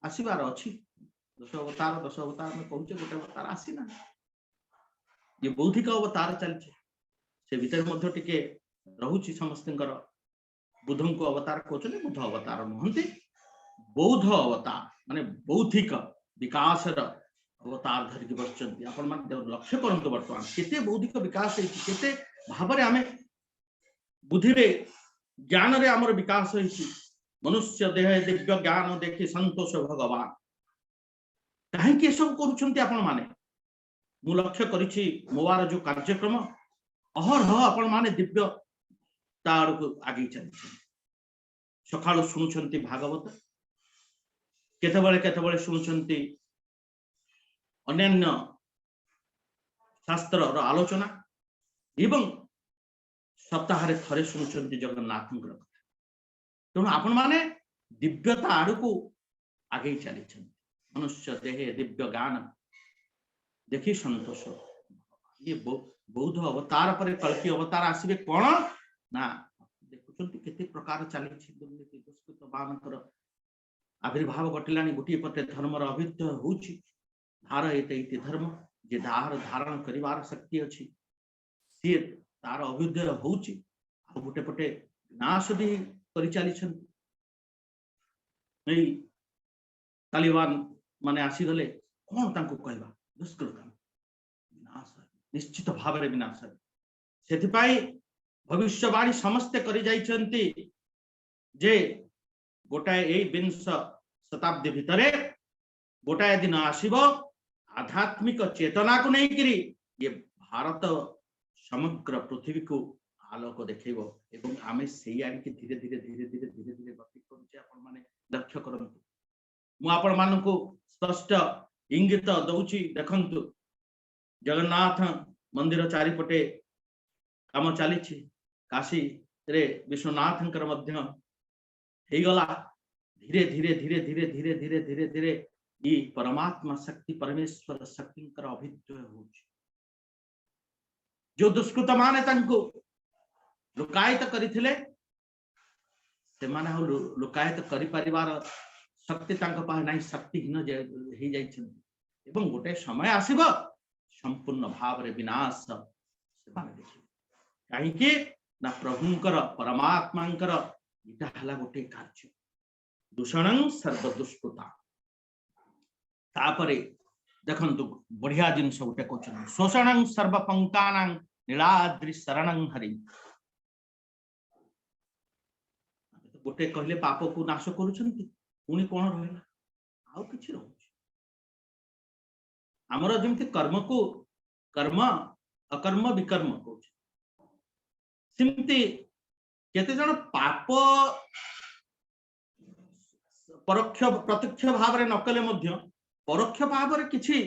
आसीबार अछि 10 अवतार में कहूचे गोटे अवतार आसी ना ये बौद्धिक अवतार चलछि से भीतर मध्ये टिके रहुछि समस्तंकर बुद्धं को अवतार कहउछले बुद्ध अवतार नहंती बौद्ध अवतार माने बौद्धिक विकास अवतार धरिक बसचंती आपण मान लक्ष्य करंतु वर्तमान केते बौद्धिक विकास हेछि केते भाबरे आमे बुद्धि रे ज्ञान रे हमर विकास होइछि मनुष्य देह दिव्य ज्ञान देखि संतोष भगवान काहे के सब करूछंती आपण माने मु लक्ष्य करिछि मोवार जो कार्यक्रम अहरह आपण माने दिव्य तार को आगे चलछि सकाळ सुनुछंती भागवत केतबळे सुनुछंती अन्य शास्त्र रो आलोचना एवं सप्ताह रे थरे सुनुछंती जगन्नाथ कथा तेणु आपण माने दिव्यता आड़ को आगे चली मनुष्य देह दिव्य ज्ञान देखी संतोष ये बौद्ध अवतार पर कल्कि अवतार आसीबे कोन ना देखुछंती केते प्रकार चली दुर्नीति दुष्कृत मानकर आविर्भाव घटिलानी गोटे पटे धर्म अभिवृद्धि होउछि धार एते धर्म जे धार धारण करिवार शक्ति अछि से तार अभिवृद्धि होउछि आ गोटे पटे विनाश भी करि चली छथि नै तालिबान माने आसी गले कोन तांको कहबा दुष्कृत विनाश निश्चित भाव रे विनाश सेति पाई भविष्यवाणी समस्त करि जाइछन्ति जे गोटाए ए विंश शताब्दी भितरे गोटाए दिन आसीबो आध्यात्मिक चेतना को नहीं करी ये भारत समग्र पृथ्वी को आलोक देखैबो एवं आमे सेई आड़ के धीरे धीरे गति करूचे आपण माने लक्ष्य करंतु मु आपण मानकु स्पष्ट इंगित दौची देखंतु जगन्नाथ मंदिर चारिपटे काम चली काशी रे विश्वनाथंकर मध्य हे गला धीरे धीरे धीरे धीरे धीरे धीरे धीरे धीरे ये परमात्मा शक्ति परमेश्वर शक्ति अभिद्वय हो जो दुष्कृत माने तंको लुकायित करिथिले से माने हो लुकायित करि परिवार शक्ति तांको पाहे नाही शक्तिहीन हे जाय छथि एवं गोटे समय आसीब संपूर्ण भाव रे विनाश से माने देखि काहे कि ना प्रभुंकर परमात्मांकर इटा हला गोटे कार्य दूषणं सर्व दुष्कृता तापरे देखंतु बढ़िया जिनस गोटे कहछन शोषणं सर्व पंकानां नीलाद्रि शरणं हरि गोटे कहले पाप को नाश करूछंती पुणी कोन रहला आउ किछि रहउछ हमर जेमति कर्म को कर्म अकर्म विकर्म कहछ सिमति केते जण पाप परोक्ष प्रत्यक्ष भाव रे नकले मध्य परोक्ष भाव रे किछि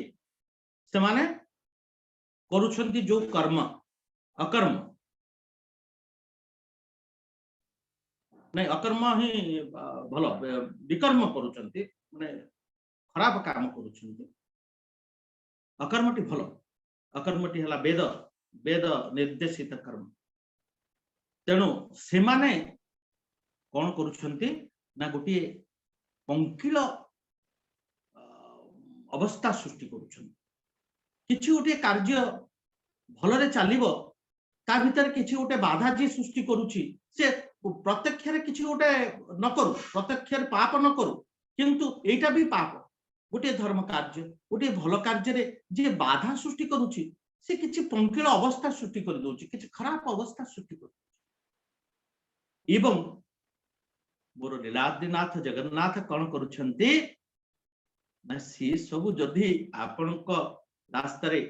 से माने करूछंती जो कर्म अकर्म नहीं अकर्म ही भलो विकर्म करूछंती माने खराब काम करूछंती अकर्मटी भलो अकर्मटी हला वेद वेद निर्देशित कर्म तेणु से माने कोन करूछंती ना गोटे पंकिल अवस्था सृष्टि करूछंती किछि गोटे कार्य भलरे चलिबो ता भीतर किछि गोटे बाधा जे सृष्टि करूछि से प्रत्यक्ष रे किछि गोटे न करू प्रत्यक्ष रे पाप न करू किंतु एटा भी पाप गोटे धर्म कार्य गोटे भल कार्य रे जे बाधा सृष्टि करूछि से किछि पंकिल अवस्था सृष्टि कर दोछि किछि खराब अवस्था सृष्टि कर एवं मोर लीलाद्रिनाथ जगन्नाथ कौन करुछंती ना सी सब जदि आपनक रास्ता रे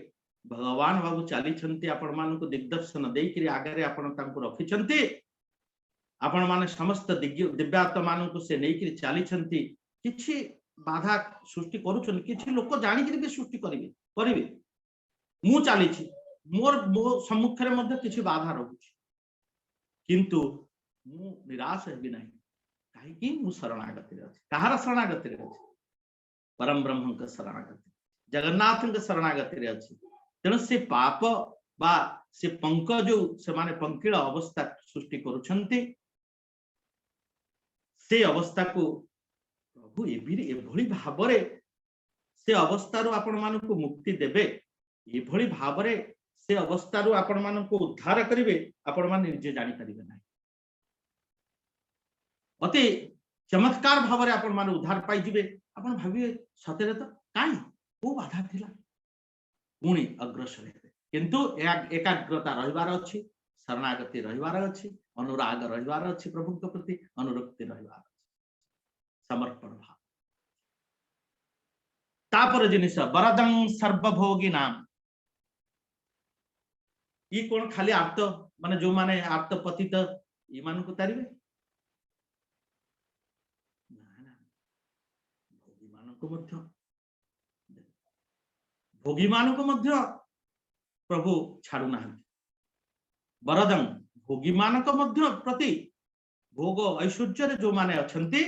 भगवान बाबू चली छंती आपण मान को दिग्दर्शन देकरी आगे आपण तांको रखी छंती आपण माने समस्त दिव्यात्मा मान को से नेकरी चली छंती किछि बाधा सृष्टि करूछन किछि लोक जानि कि भी सृष्टि करिवे मु चली छी मोर सम्मुख रे मध्ये किछि बाधा रहउछि किंतु मु निराश हेबि नाही काहे कि मु शरणागति रे अछि कहार शरणागति रे अछि परम ब्रह्म के शरणागति जगन्नाथ के शरणागति रे अछि तेणु से पाप बा से पंक जो से माने पंकिल अवस्था सृष्टि करूछंती से अवस्था को प्रभु एभली भावरे से अवस्था रो आपण मान को मुक्ति देबे एभली भावरे से अवस्था रो आपण मान को उद्धार करिवे आपण मान निजे जानि परिबे नाही अति चमत्कार भावरे आपण मान उद्धार पाई जिवे आपण भाबिए सतेरे तो काई को बाधा थिला पुणी अग्रसर हेबे किंतु एकाग्रता रहिबार अछि शरणागति रहिबार अछि अनुराग रहिबार अछि प्रभु के प्रति अनुरक्ति रहिबार अछि समर्पण भाव तापर जिनिस वरदं सर्वभोगी नाम ई कोन खाली आर्त माने जो माने आर्त पतित ई मान को तारिबे ना भोगी मान को मध्य भोगी मान को मध्य प्रभु छाड़ू ना वरदं भोगी मान को मध्य प्रति भोग ऐश्वर्य जो माने अछंती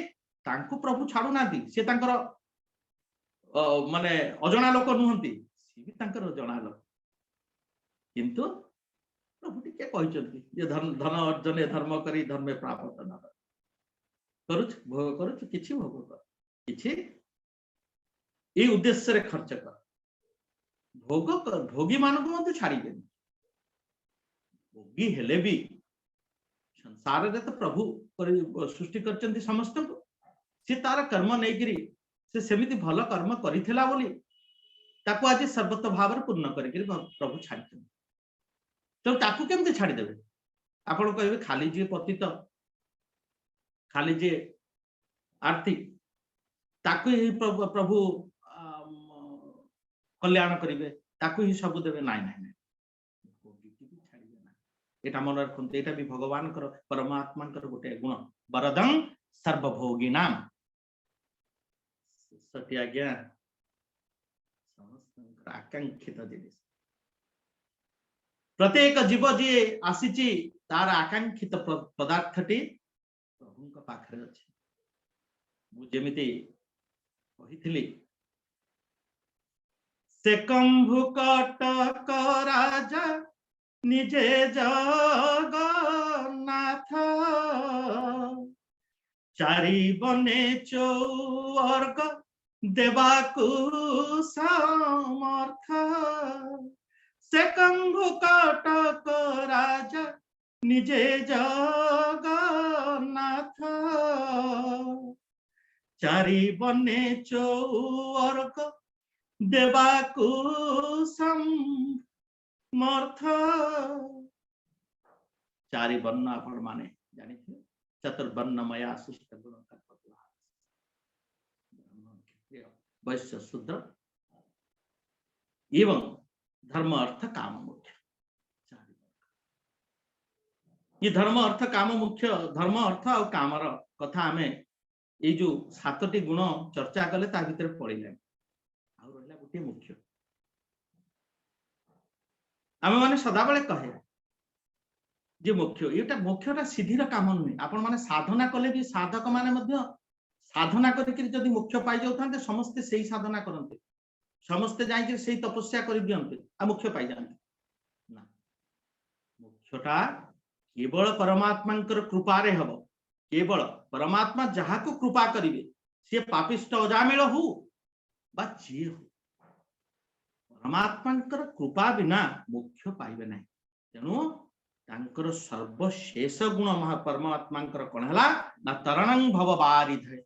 तांको प्रभु छाड़ू ना से तांकर माने अजणा लोक नुहंती सी भी तांकर जणा लोक किंतु प्रभु टिके कहिसंती जे धन अर्जन धर्म करी धर्मे प्राप्त न करूछ भोग करूछ किछि भोग कर किछि ए उद्देश्य रे खर्च कर भोग भोगी मान को मत छाड़ी दे भोगी हेले भी संसार रे तो प्रभु सृष्टि करचंती समस्त को से तार कर्म नै गिरी से सेमिति भल कर्म करिथिला बोली ताको आज सर्वत भाव रे पूर्ण करि गिरी प्रभु छाड़ी तो ताको केमते छाड़ी देबे आपण कहबे खाली जे पतित खाली जे आर्थिक ताको ही प्रभु कल्याण करिवे ताको ही सब देबे नाइ नाइ एटा मन रखते एटा भी भगवान कर परमात्मा कर गोटे गुण वरदं सर्वभोगी नाम सत्य आज्ञा समस्त आकांक्षित जिनिस प्रत्येक जीव जी आसीची तार आकांक्षित पदार्थटी प्रभु पाखरे अछि मु जेमिति कहिथिली से कंभु कटक राजा निजे जगन्नाथ चारि बने चौवर्ग देवाकु समर्थ से कंभु कटक राजा निजे जगन्नाथ चारि बने चौवर्ग देवाकु समर्थ चारि वर्ण आपण माने जानिथे चतुर्वर्णमया सृष्ट गुण का वैश्य शूद्र एवं धर्म अर्थ काम मुख्य ये धर्म अर्थ काम मुख्य धर्म अर्थ और कामर कथा आमे ये जो सातटी गुण चर्चा कले ता भितर पड़िले आ रहला गोटे मुख्य आमे माने सदा बेले कहे जे मुख्य एटा मुख्यटा सिद्धिर काम नुहे आपण माने साधना कले भी साधक माने मध्य साधना करके जदि मुख्य पाई जाउथांते समस्त सेही साधना करनते समस्त जाई कि सेही तपस्या करि दियंते आ मुख्य पाई जानते ना मुख्यटा केवल परमात्मांकर कृपा रे हबो केवल परमात्मा जहा को कृपा करिवे से पापिष्ट अजामिल हो बा जे हो परमात्मांकर कृपा बिना मुख्य पाइबे नाही तेनु तांकर सर्वशेष गुण महा परमात्मांकर कोन हला ना तरणं भव बारिधे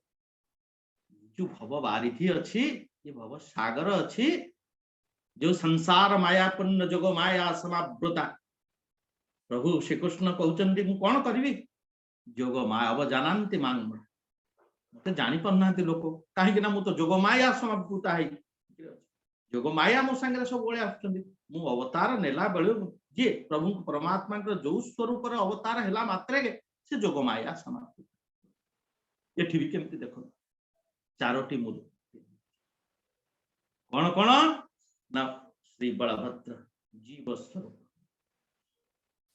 जो भव बारिधि अछि ये भव सागर अछि जो संसार मायापन्न जोग माया समावृता प्रभु श्री कृष्ण कहउचंदी मु कोन करबी जोग माया अब जानंती मांग मते जानि पन्नांती लोक काहे कि ना मु तो जोग माया समावृता है जोग माया मो संगे सब बोले आछंदी मु अवतार नेला बेले जे प्रभु परमात्मा के जो स्वरूप रे अवतार हेला मात्रे से जोग माया समावृत एठी भी केमती देखो चारोटी मूल कौन कौन ना श्री बलभद्र जीव स्वरूप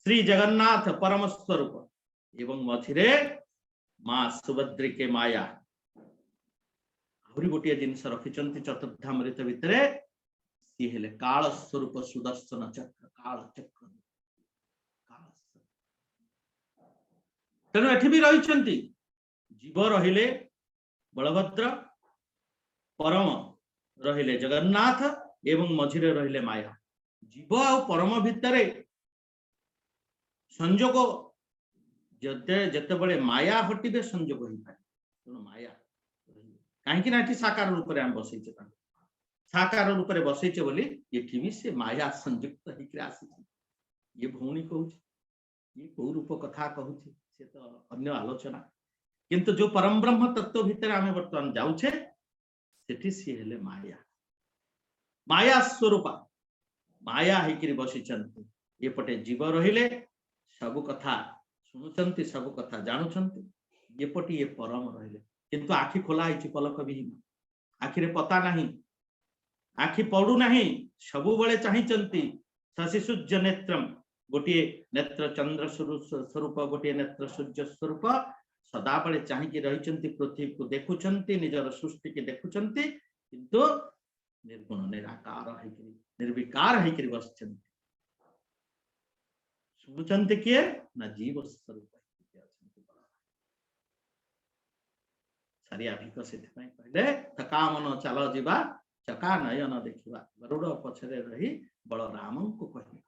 श्री जगन्नाथ परम स्वरूप एवं मझिरे मां सुभद्री के माया आहुरी गोटे जिनस रखिचंती चतुर्धामृत भितरे सी हेले काल स्वरूप सुदर्शन चक्र काल चक्र तेणु एठी भी रहिचंती जीव रहिले बलभद्र परम रहिले जगन्नाथ एवं मझिरे रहिले माया जीव आ परम भितरे संजोग जते बड़े माया हटिबे संजोग होई पाए तेणु माया काहे कि ना एठी साकार रूप रे हम बसैचे साकार रूप रे बसैचे बोली एठी भी से माया संयुक्त हिकि आसी ये भौणी कहूची ये को रूप कथा कहूची से तो अन्य आलोचना किंतु जो परम ब्रह्म तत्व भितर आमे वर्तमान जाउछे सेठी सी हेले माया माया स्वरूप माया हिकि बसिचंती एपटे जीव रहिले सब कथा सुनुचंती सब कथा जानुचंती एपटे ये परम रहिले किंतु आखि खोला हिची पलक विहीन आखिरे पता नहीं आखि पड़ू नहीं सबु बळे चाहिचंती शशि सूर्य नेत्रम गोटे नेत्र चंद्र स्वरूप गोटे नेत्र सूर्य स्वरूप सदा बळे चाहिकी रहिचंती पृथ्वी को देखुचंती निजर सृष्टि के देखुचंती किंतु निर्गुण निराकार हैकि निर्विकार हैकि बसचंती सुनुचंती के ना जीव स्वरूप सारिया भिक से कहले थका मन चल जीवा चका नयन देखिबा गरुड़ पछरे रही बलराम को कहिबा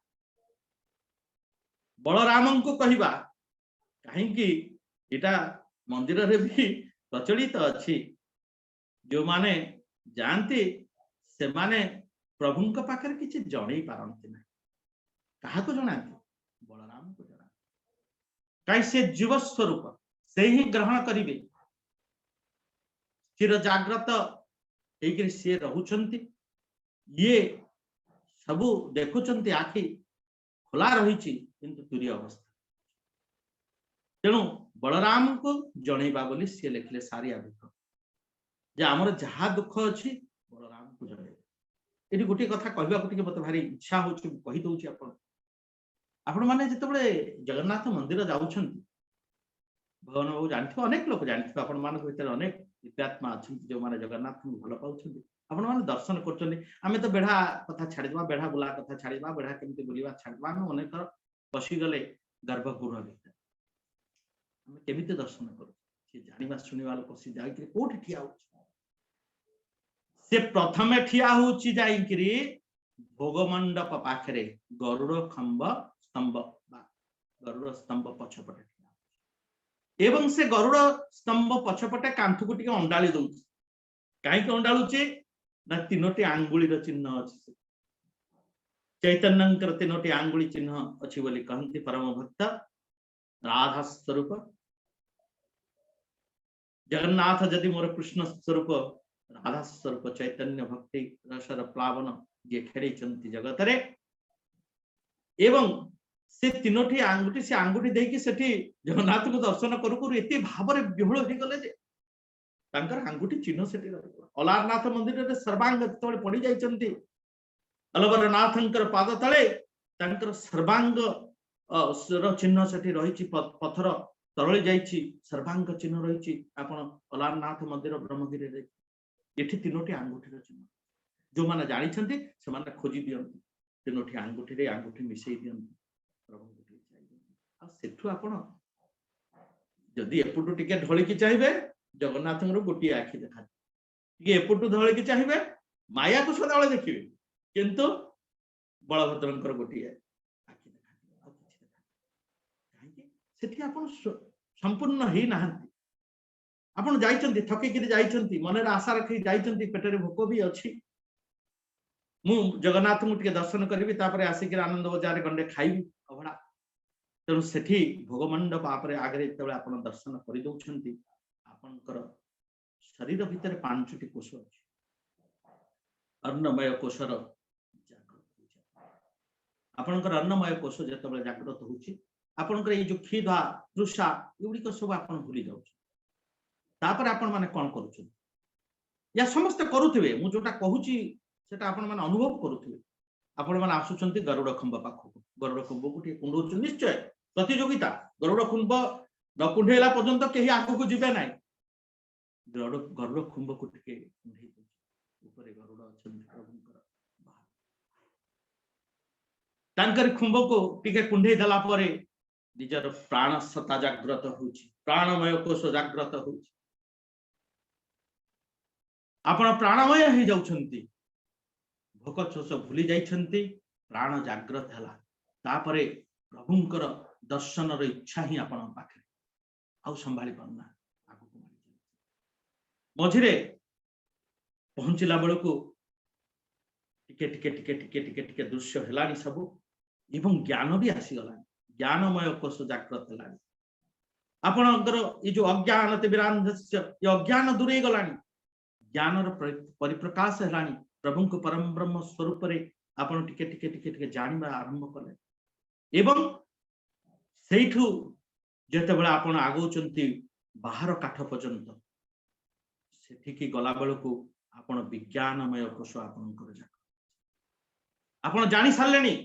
बलराम को कहिबा काहे कि एटा मंदिर रे भी प्रचलित अछि जो माने जानती से माने प्रभु का पाखर किछि जणै पारंती ना कहा को जणाती बलराम को जणा काई से जीव स्वरूप से ही ग्रहण करिवे चिर जाग्रत एकिर से रहुचंती ये सबु देखुचंती आखि खोला रहिछि किंतु तुरी अवस्था तेणु बलराम को जणैबा बोली से लिखले सारिया दुख जे हमर जहा दुख अछि बलराम को जणै एटी गोटे कथा कहबाक टिके मते भारी इच्छा होची कहि दउची आपण माने जेतबेले जगन्नाथ मंदिर जाउछंती भगवान बाबू जानथिबे अनेक लोक जानथिबे आपण मानक भितर अनेक दिव्यात्मा अछंती जो माने जगन्नाथ को भल पाउछंती आपण माने दर्शन करछंती आमे तो बेढ़ा कथा छाड़ीबा बेढ़ा बुला कथा छाड़ीबा बेढ़ा केमती बुलीबा छाड़ीबा हम अनेक बसी गले गर्भगृह भितर आमे केमिति दर्शन करू से जानिबा सुनिबा लोक से जाई के कोठी ठिया होछ से प्रथमे ठिया होची जाई कि भोग मंडप पाखरे गरुड़ खंब स्तंभ गरुड़ स्तंभ पछपटे एवं से गरुड़ स्तंभ पछपटे कांथु को टिके अंडाली दउछ काई के अंडालुचे ना तीनोटी आंगुली चिन्ह अछि चैतन्यंकर तीनोटी आंगुली चिन्ह अछि बोली कहंती परम भक्त राधा स्वरूप जगन्नाथ जदि मोर कृष्ण स्वरूप राधा स्वरूप चैतन्य भक्ति रसर प्लावन जे खेड़ी जगत रे एवं से तीनोटी आंगुठी से आंगुठी देकी सेठी जगन्नाथ को दर्शन करू करू एते भाबरे विहुल हो गले जे तांकर आंगुठी चिन्ह सेठी रहला अलारनाथ मंदिर रे सर्वांग तळे पड़ी जाइचंती अलवरनाथंकर पाद तळे तांकर सर्वांग चिन्ह सेठी रहिची पत्थर तरळी जाइची सर्वांग चिन्ह रहिची आपण अलारनाथ मंदिर ब्रह्मगिरि रे एठी तीनोटी आंगुठी चिन्ह जो माने जानि छंती से माने खोजी दियंती तीनोटी आंगुठी रे आंगुठी मिसई दियंती प्रभु को आ सेठु आपण जदि एपुटु टिके ढोली की चाहिबे जगन्नाथ रो गोटी आखि देखा टिके एपुटु ढोली की चाहिबे माया को सदाळे देखिबे किंतु बलभद्रंकर गोटी आखि देखा आ किछि देखा काहे सेठी आपण संपूर्ण ही नाहंती आपण जाइचंती थके कि जाइचंती मनरे आशा रखी जाइचंती पेटरे भोक भी अछि मु जगन्नाथ मु टिके दर्शन करबी तापरे आसी के आनंद बजार गंडे खाइबी अभड़ा तेणु सेठी भोगमंडप आगे जो आप दर्शन कर शरीर भितर 5टी कोष अच्छी अन्नमय कोषर जागृत आपणकर अन्नमय कोष जो जागृत होकर ये जो क्षीधा तृषा युड़िक सब आप भूली जापर आपण मैंने कौन कर या समस्ते करुवे मुझे जोटा कहूँ सेटा आपण मैंने अनुभव करुवे आपण मैंने आसुंच गरुड़ खंब पाखक गरुड़ खंब को कुंडौ निश्चय प्रतियोगिता गरुड़ खुंब न कुंडेला पर्यंत कहीं आग को जीवे ना गरुड़ खुंब को टिके गरुड़ अच्छा खुंब को टिके कुंडे देला परे निजर प्राण सत्ता जागृत होउची प्राणमय कोष जागृत होउची आपण प्राणमय हो जाउछंती भोक चोष भूली जाइछंती प्राण जागृत हला तापरे प्रभुंकर दर्शन रो इच्छा ही आपण पाखे आउ संभाली पारना आगु को मझिरे पहुंचला बेलको टिके टिके टिके टिके टिके टिके दृश्य हेलानी सब एवं ज्ञान भी आसी गलानी ज्ञानमय कोष जागृत हेलानी आपणकर ये जो अज्ञान तिबिरांधस्य ये अज्ञान दूरे गलानी ज्ञान परिप्रकाश हेलानी प्रभु को परम ब्रह्म स्वरूप रे आपण टिके टिके टिके टिके जानिबा आरंभ कले एवं सेठु जते बेला आपण आगौचंती बाहर काठ पर्यंत सेठिकी गला बेलको आपण विज्ञानमय कोष आपण कर जा आपण जानि सारलेनी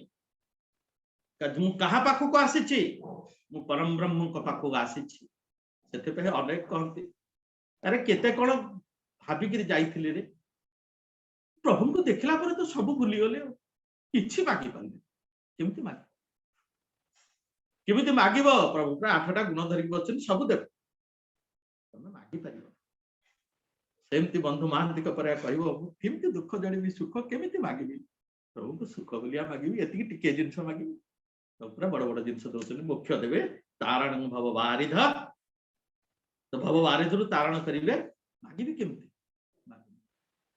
मु कहा पाखु को आसीची मु परम ब्रह्म को पाखु आसीची सेते पे अनेक कहंती अरे केते कोन भाबी कि जाईथिले रे प्रभु को देखला पर तो सब भूली गले किछि बाकी पाले केमति माग केमिति मागिबो प्रभु पर 8टा गुण धरिक बचन सब देव तमे मागी परिबो सेमति बंधु महांती को पर कहबो केमिति दुख जणीबी सुख केमिति मागिबी प्रभु को सुख बोलिया मागिबी एति टिके जिंस मागिबी तो पूरा बड़ बड़ जिंस दोसन मुख्य देबे तारण भव वारिध तो भव वारिधरु तारण करिवे मागिबी केमिति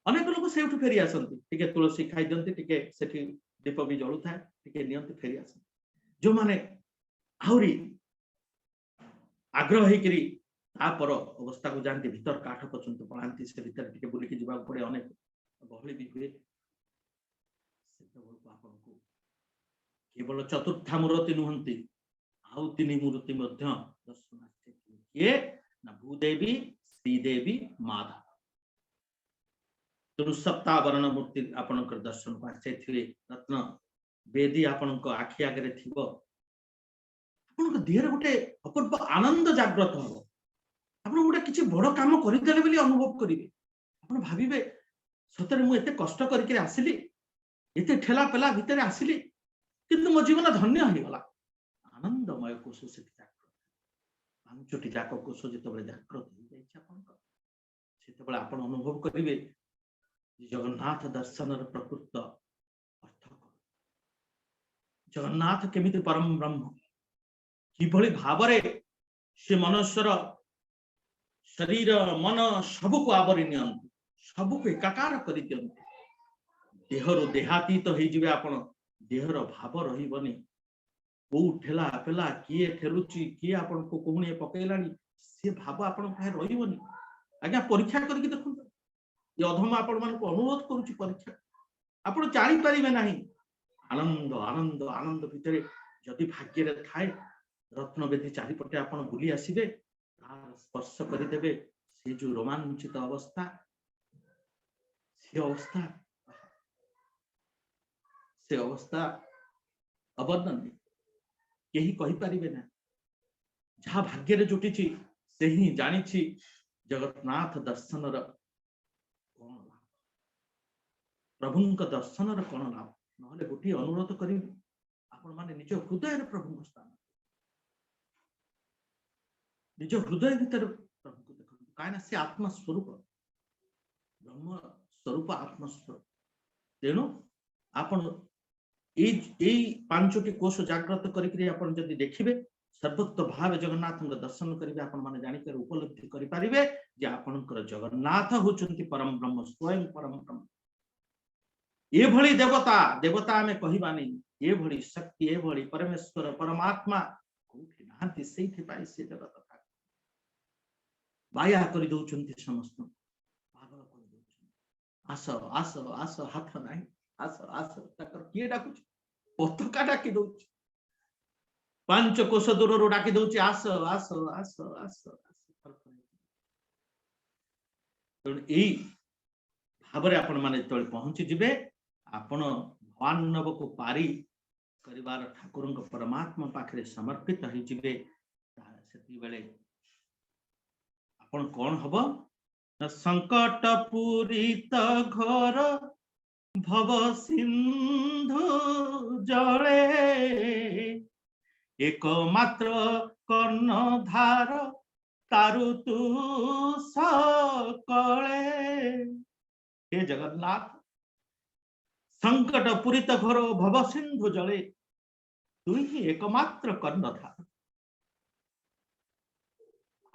अनेक लोग सेठु फेरी आसंती टिके तुलसी खाई दियंती टिके सेठी दीप भी जळु थाए टिके नियंती फेरी आसंती जो माने आउरी आग्रह हेकरी तापर अवस्था को जानती भीतर काठ पर्यंत पलांती से भीतर टिके बुलिकी जिबा पड़े अनेक गहली भी हुए केवल चतुर्था मूर्ति नुहंती आउ 3 मूर्ति मध्य दर्शनार्थे ये ना भूदेवी श्रीदेवी माधव तेणु सप्तावरण मूर्ति आपणकर दर्शन को आसे रत्न बेदी आपण आखि आगे थी आपण देह गोटे अपूर्व आनंद जागृत हम आप गोटे किसी बड़ कम करदेले बोली अनुभव करेंगे आप भावे सतरे मुझे कष्ट करके आसिली एते ठेला पेला भितर आसिली किंतु मो जीवन धन्य हो गला आनंदमय कोश से पांचटी जाक कोश जो जागृत हो आप अनुभव करेंगे जगन्नाथ दर्शन प्रकृत अर्थ जगन्नाथ केमी परम ब्रह्म किभली भावरे से मनुष्यर शरीर मन सबको आवरी नियंती सबको एकाकार कर दियंती देहरु देहातीत हो जिवे आपण देहर भाव रहिबनी को ठेला पेला किए ठेलुची किए आपण को कोहुणी पकेलानी से भाव आपण पाए रहिबनी आज्ञा परीक्षा करके देखु ये अधम आपण मान को अनुरोध करूची परीक्षा आपण जानि परिबे नाही आनंद आनंद आनंद भितरे जदि भाग्य रे थाए रत्नवेदी चारिपटे आपण बुली आसीबे तार स्पर्श करदेवे से जो रोमांचित अवस्था से अवस्था अवर्णनीय केही कहि परिबे ना जहाँ भाग्य रे जुटी से ही जानी जगन्नाथ दर्शन कौन लाभ प्रभु दर्शन कौन लाभ ना गोटे अनुरोध करी आपण माने निज हृदय प्रभु स्थान निज हृदय भीतर प्रभु को देखो कहीं से आत्मस्वरूप ब्रह्म स्वरूप आत्मस्वरूप तेणु आपण पांचटी कोश जागृत करी देखिए सर्वत्र भाव जगन्नाथ दर्शन करेंगे आपण माने जानिकर उपलब्धि करि परिबे जे आपनकर जगन्नाथ होचंती परम ब्रह्म स्वयं परम ब्रह्म ये भली देवता देवता में कहबा नहीं ये भली शक्ति ये भली परमेश्वर परमात्मा कोठी नांती सेठी पाई से जगत था बाया करि दउचंती समस्त पागल करि दउचंती आस आस आस हाथ नाही आस आस तकर किए डाकुच पतका डाकी दउच पांच कोश दूर डाकी दउची आस आस आस आस एई भाबरे आपण माने तळे पहुंची जिबे आपण भगवान नव को पारी करिवार ठाकुर परमात्मा पाखरे समर्पित हो जिबे सेती बेले आपण कौन हबो संकट पूरित घर भव सिंधु जले एकमात्र कर्णधार तारु तू सकले हे जगन्नाथ संकट पूरित घर भव सिंधु जले तू ही एकमात्र कर्णधार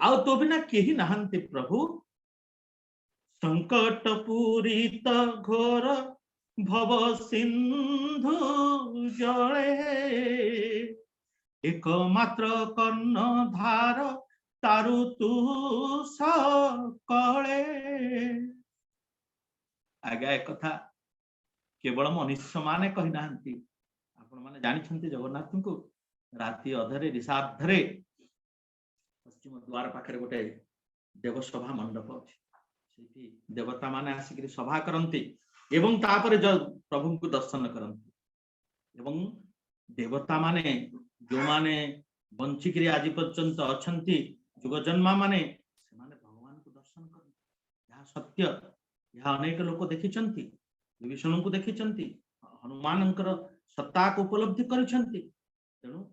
आउ तो बिना केही नहांती प्रभु संकट पूरित घोर भव सिंधु जले एकमात्र कर्णधार तारु तू सकले आगे एक कथा केवल मनुष्य माने कहि नाहंती आपण माने जानि छंती जगन्नाथ को राति अधरे रिसाधरे पश्चिम द्वार पाखरे गोटे देवसभा मंडप अच्छी देवता माने आसिक सभा करती एवं तापर प्रभु को दर्शन करती एवं देवता माने जो माने बंचिक आज पर्यंत अच्छी जुग जन्मा माने से माने भगवान को दर्शन कर यह सत्य यह अनेक लोक देखी विष्णु को देखी हनुमान सत्ता को उपलब्धि करिसेंती तेणु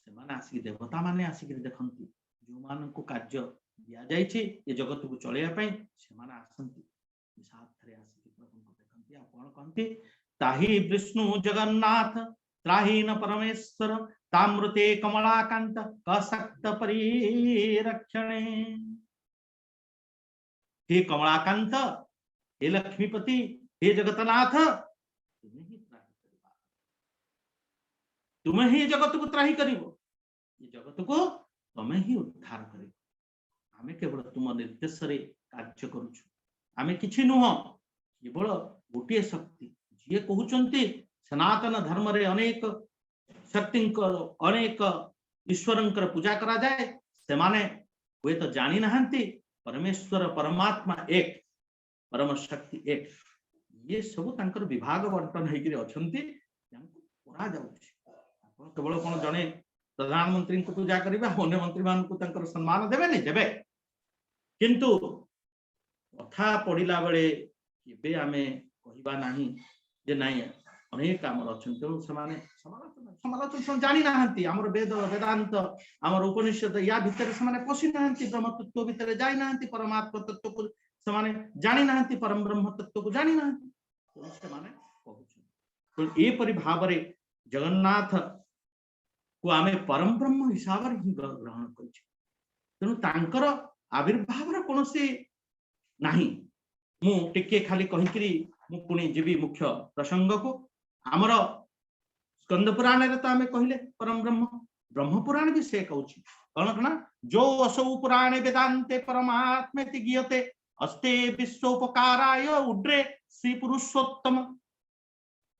से माने आसिक देवता माने आसिक देखंती जो मान को कार्य दिया जाइए ये जगत को चलैया पई से माने आसंती साथरे आसिक प्रभु को देखंती आ कोन कहंती ताही विष्णु जगन्नाथ त्राहीन परमेश्वर तामृते कमलाकांत कसक्त परिरक्षणे हे कमलाकांत हे लक्ष्मीपति हे जगतनाथ तुम्हें ही जगत को त्राही करिवो ये जगत को तुम्हें ही उद्धार करिवो आमे केवल तुम निर्देश रे कार्य करूछु आमे किछि नुह केवल गोटे शक्ति जे कहउचंती सनातन धर्म रे अनेक शक्ति अनेक ईश्वरंकर पूजा करा जाए से माने वे तो जानी नहांती परमेश्वर परमात्मा एक परम शक्ति एक ये सब तांकर विभाग बंटन होकर अछंती यांको परा जाउछि आपण केवल कोन जने प्रधानमंत्री को पूजा करिबा अन्य मंत्री मान को तांकर सम्मान देबे नहीं देबे किंतु कथा पड़िला बेले केबे आमे कहिबा नाही जे नाही अनेक आमर अछंती तेणु समाने समालोचना जानी नाहंती आमर वेद वेदांत आमर उपनिषद या भितर समाने पसी नाहंती ब्रह्म तत्व भितर जाई नाहंती परमात्मा तत्व को समाने जानी नाहंती परम ब्रह्म तत्व को जानी नाहंती तेणु समाने कहउछ तो ए परि भाबरे जगन्नाथ को आमे परम ब्रह्म हिसाब रे ग्रहण करिछ तेणु तांकर आविर्भाव रे कोनोसी नाही मु टिके खाली कहिकरी मु पुणी जीवी मुख्य प्रसंग को आमर स्कंद पुराण रे तो आमे कहिले परम ब्रह्म ब्रह्म पुराण भी से कहउछ कौन कना जो असौ पुराणे वेदांते परमात्मेति गीयते अस्ते विश्वोपकाराय उड्रे श्री पुरुषोत्तम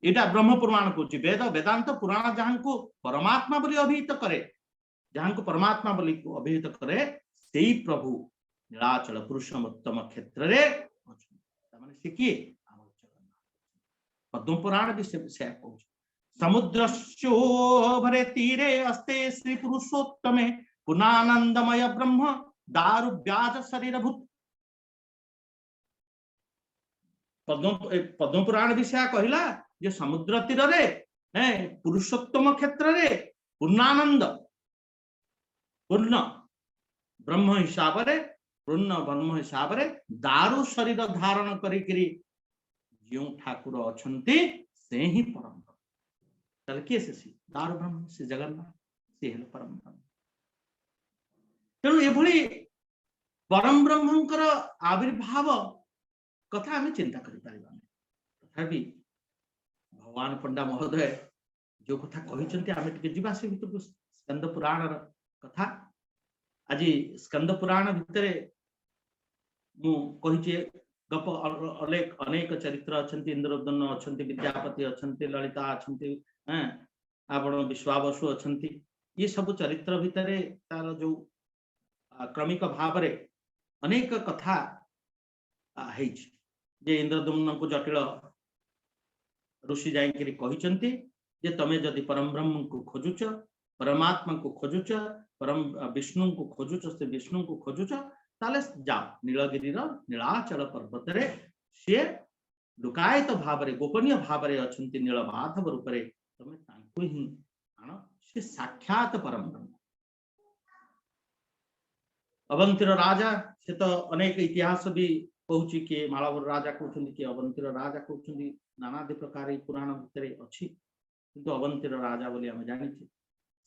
एटा ब्रह्म पुराण कहउछ वेद वेदांत पुराण जहां को परमात्मा बोली अभिहित करे जहां को परमात्मा बोली अभिहित करे सेई प्रभु नीलाचल पुरुषोत्तम क्षेत्र रे माने से किए पद्म पुराण भी से कहउछ समुद्रस्योभरे तीरे अस्ते श्री पुरुषोत्तमे पुनानंदमय ब्रह्म दारु व्याज शरीर भूत पद्म पुराण भी से कहला जे समुद्र तीर रे पुरुषोत्तम क्षेत्र रे पूर्णानंद पूर्ण ब्रह्म हिसाब रे पूर्ण ब्रह्म हिसाब रे दारु शरीर धारण करिकरी जो ठाकुर अछंती से ही परम ताले किए से दारु ब्रह्म से जगन्नाथ से हेले परम ब्रह्म तेणु एभली परम ब्रह्मंकर आविर्भाव कथा आमे चिंता करि परिबा तथापि भगवान पंडा महोदय जो कथा कहिसंती आमे टिके जीवा से भितर स्कंद पुराण कथा आज स्कंद पुराण भितरे मु कहिचे गप अनेक चरित्र अछंती इंद्रदम्न अछंती विद्यापति अछंती ललिता अछंती आपण विश्वावसु अछंती ये सब चरित्र भितरे तार जो क्रमिक भाव रे अनेक कथा हेछि जे इंद्रदम्न को जटिल ऋषि जाइकरी कहिसंती जे तमे जदि परम ब्रह्म को खोजुच परमात्मा को खोजुच परम विष्णु को खोजुच से विष्णु को खोजुच ताले जाओ नीलगिरी नीलाचल पर्वत रे से लुकायित भाव रे गोपनीय भाव रे अछंती नीलमाधव रूप रे तमे तांको ही आनो से साक्षात परम ब्रह्म अवंतीर राजा से तो अनेक इतिहास भी कहूची कि मालवर राजा कहउछंती कि अवंतीर राजा कहउछंती नानादि प्रकार पुराण भितरे अछि किंतु अवंतीर राजा बोली हम जानिछि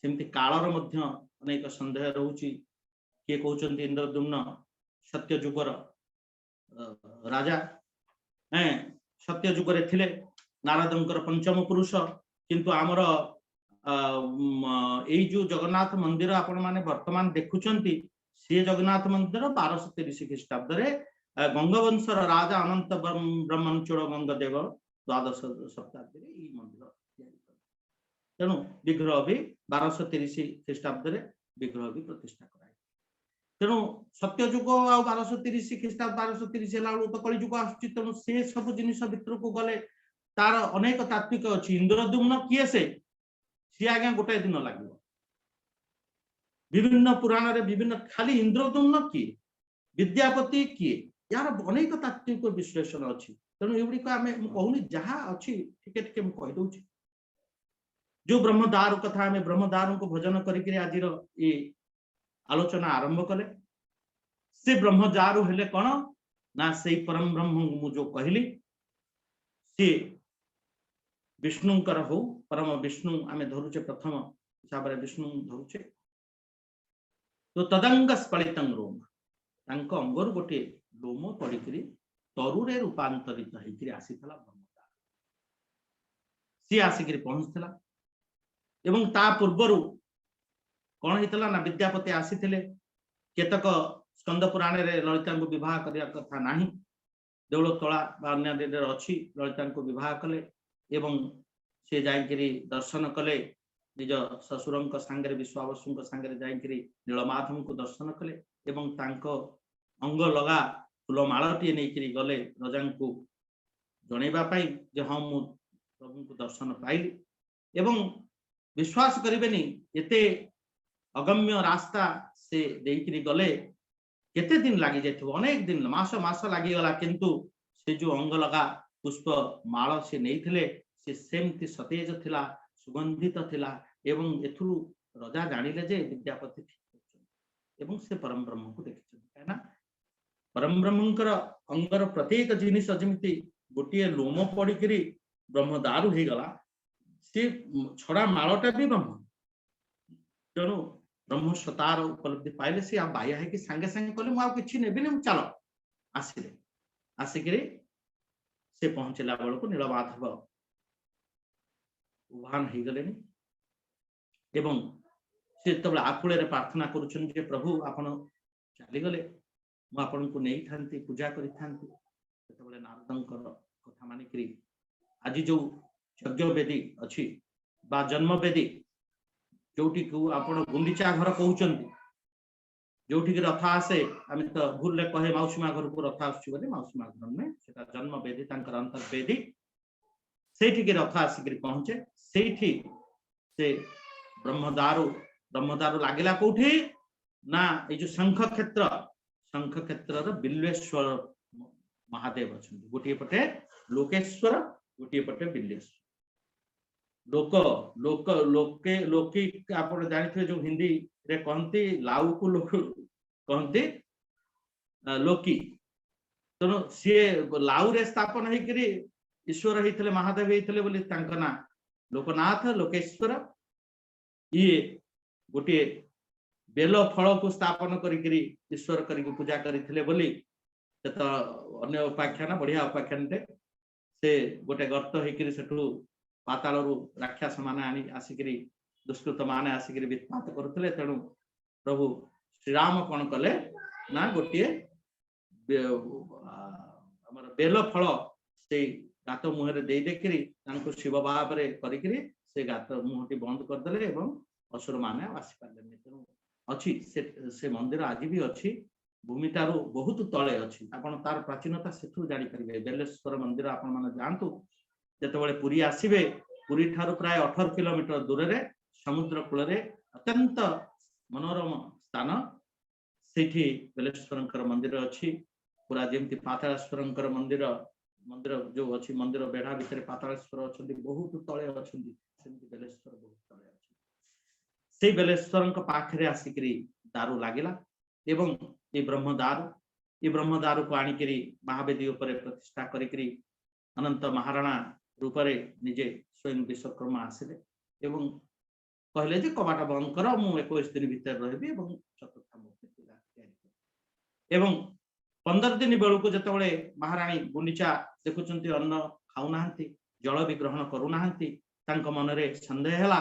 सेमति कालर मध्य अनेक संदेह रहउची किए कहउछंती इंद्रदम्न सत्य जुगर राजा सत्य जुगरे थिले नारदंकर पंचम पुरुष किंतु आमर एई जो जगन्नाथ मंदिर आपण माने वर्तमान देखुचंती से जगन्नाथ मंदिर 1230 ख्रीष्टाब्द रे गंगवंशर राजा अनंत ब्रह्मचूड़ गंगदेव द्वादश शताब्दी रे ई मंदिर तेणु विग्रह भी 1230 ख्रीष्टाब्द रे विग्रह भी प्रतिष्ठा कराए तेणु सत्य जुग आ 1230 ख्रीष्टाब्द 1230 हेला तो कली जुग आसुची तेणु से सब जिनिस भितर को गले तार अनेक तात्विक अछि इंद्रदम्न किए से आज्ञा गोटे दिन लागिवो विभिन्न पुराण रे विभिन्न खाली इंद्रदम्न किए विद्यापति किए यार अनेक तात्विक विश्लेषण अछि तेणु एवडी को आमे कहूनी जहा अछि टिके टिके म कहि दउछि जो ब्रह्मदारु कथा आमे ब्रह्मदारु को भजन करिकरी आजिर ए आलोचना आरंभ कले से ब्रह्मदारु हेले कोन ना से परम ब्रह्म मु जो कहली से विष्णुंकर हो परम विष्णु आमे धरुचे प्रथम हिसाब रे विष्णु धरुचे तो तदंग स्फलितं रोम तांको अंगर गोटे लोम पड़िकरी तरुरे रूपांतरित होइकरी आसीथला ब्रह्मदार सी आसिकरी पहुंचथला एवं ता पूर्वरु कौन हितला ना विद्यापति आसीथिले केतक स्कंद पुराण रे ललिता को विवाह करिया कथा नाही देवल तोला बा अन्य रे अछि ललिता को विवाह कले एवं से जाइकरी दर्शन कले निज ससुरंक सांगरे विश्वावसुंक सांगरे जाइकरी नीलमाधव को दर्शन कले एवं तांको अंग लगा फूल मालटी नेकरी गले रजा को जणेबा पाई जे हाँ मु प्रभु को दर्शन पाइली एवं विश्वास करिबेनी एते अगम्य रास्ता से देइकरी गले केते दिन लागि जाइथिबो अनेक दिन मास मास लागि गला किंतु से जो अंग लगा पुष्प माଳ से नैथिले से सेमती सतेज थिला सुगंधित थिला एवं एथुरु राजा जानिले जे विद्यापति ठीक करछन एवं से परम ब्रह्म को देखिछन काना परम ब्रह्मंकर अंगर प्रत्येक जिनिस जमिति गोटिए लोम पड़िकरी ब्रह्म दारु हे गला से छड़ा माळटा भी ब्रह्म तेणु ब्रह्म सतार उपलब्धि पाइले से आ बाह्य है कि संगे संगे कहले मु किछि नेबिनी मु चलो आसिले आसिकरी से पहुंचला बेल को नीलमाधव उभान हो गले एवं से तब आकुल प्रार्थना करुछन जे प्रभु आपण चली गले मु आपण को नहीं थांती पूजा करी थांती तबले नारदंकर कथा मानिकरी आज जो यज्ञ वेदी अछि बा जन्म वेदी जोटी को आपण गुंडीचा घर कहउचंती जोटी के रथ आसे आम तो भूल ले कहे मौसीमा घर को रथ आसुची बोले मौसीमा घर में सेटा जन्म वेदी तांकर अंतर वेदी सेठी के रथ आसिक पहुंचे सेठी से ब्रह्मदारु लागिला कोठी ना ए जो शंख क्षेत्र रो बिल्वेश्वर महादेव अछंती गोटी पटे लोकेश्वर गोटी पटे बिल्वेश्वर लोके आप जानते जो हिंदी रे कहती लाउ को लोक कहती लोकी तेणु सी लाउ रे स्थापन होकरी ईश्वर होते महादेव होते बोली ना लोकनाथ लोकेश्वर ये गोटे बेल फल को स्थापन करी ईश्वर करके पूजा करते बोली तो अन्य उपाख्यान बढ़िया उपाख्यान से गोटे गर्त होकरी सेठू पाताल राक्षस माने आनी आसिकरी दुष्कृत माने आसिकरी वित्पात करुले तेणु प्रभु श्रीराम कौन कले ना गोटे बेल फल से गात मुहर दे देखिरी शिव भाव से गात मुहटी बंद करदे असुर माने आसी पारे तेणु अच्छी से मंदिर आज भी अच्छी भूमिटारू बहुत तले अच्छी आपण तार प्राचीनता सेठू जानी पारे बेलेश्वर मंदिर आपण माने जानतु जेतबेले पुरी आसीबे पुरी ठारू प्राय 18 किलोमीटर दूर रे समुद्र कूल रे अत्यंत मनोरम स्थान सेठी बेलेश्वरंकर मंदिर अच्छी पूरा जेमती पाताळेश्वरंकर मंदिर जो अच्छी मंदिर बेढ़ा भितर पाताळेश्वर अछंती बहुत तळे अछंती सेमती बेलेश्वर बहुत तळे अछि से बेलेश्वरंक पाखरे आसिकरी दारू लागिला एवं ये ब्रह्मदारू को आनिकरी महावेदी उपरे प्रतिष्ठा करिकरी अनंत महाराणा रूपरे निजे स्वयं विश्वकर्मा आसिले एवं कहले जे कबाट बंद कर मु 21 दिन भीतर रहबी एवं चतुर्थ मूर्ति पूजा करी एवं 15 दिन बेलू जतबे महाराणी गुंडीचा देखुचंती अन्न खाऊ नाहंती जल भी ग्रहण करू नाहंती तांको मनरे संदेह हैला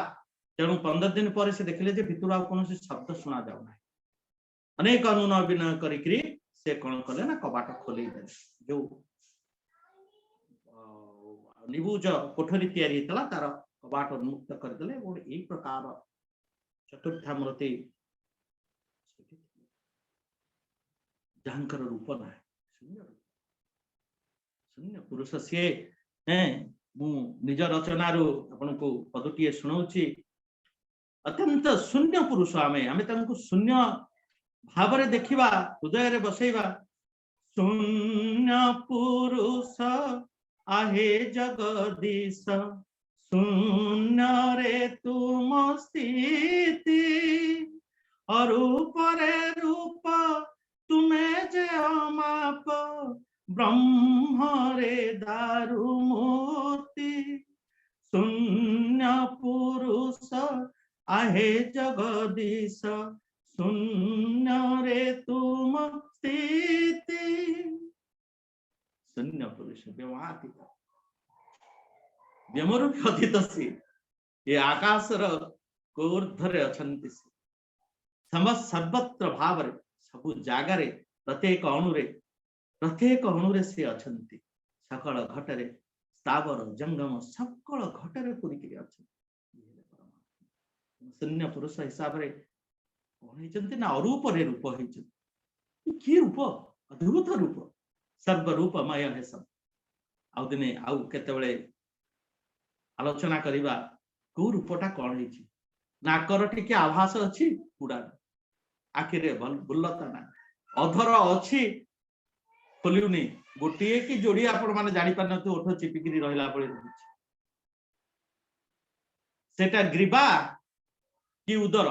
तेणु 15 दिन पर से देखले जे भितर आ कोनोसी शब्द सुना जाउ ना अनेक अनुन अभिनय करिकरी से कोन कले ना कबाट खोली दे जो निबुज कोठरी तैयारी हेतला तार कबाट उन्मुक्त करदेले और एई प्रकार चतुर्था मूर्ति जहांकर रूप ना शून्य पुरुष से मु निज रचनारू आपन को पदुटिए सुनाउची अत्यंत शून्य पुरुष आमे तांको शून्य भाव रे देखिबा हृदय रे बसैबा शून्य पुरुष आहे जगदीश शून्य रे तुम स्थिति अरूप रे रूप तुम्हें जे अमाप ब्रह्म रे दारु मूर्ति शून्य पुरुष आहे जगदीश शून्य रे तुम स्थिति शून्य पुरुष व्यमरूप अतीत से ये आकाशर कोर्धरे अछंती सर्वत्र भाव रे सबु जागारे प्रत्येक अणुरे से अछंती सकल घटरे स्थावर जंगम सकल घटरे पुरिकरी अछंती शून्य पुरुष हिसाब रे कौन हेचंती ना अरूप रे रूप हेचंती की रूप अद्भुत रूप सर्व रूपमय है सब आउ दिने आउ केतेबेले आलोचना करिबा को रूपटा कोन हेछि नाकर टिके आभास अछि पुडा आखिरे बुल्लता ना अधर अछि खोलिउनी गोटिए कि जोड़ी आपण माने जानि पारनते ओठ चिपिकिरी रहिला पळे रहिछि सेटा ग्रीबा कि उदर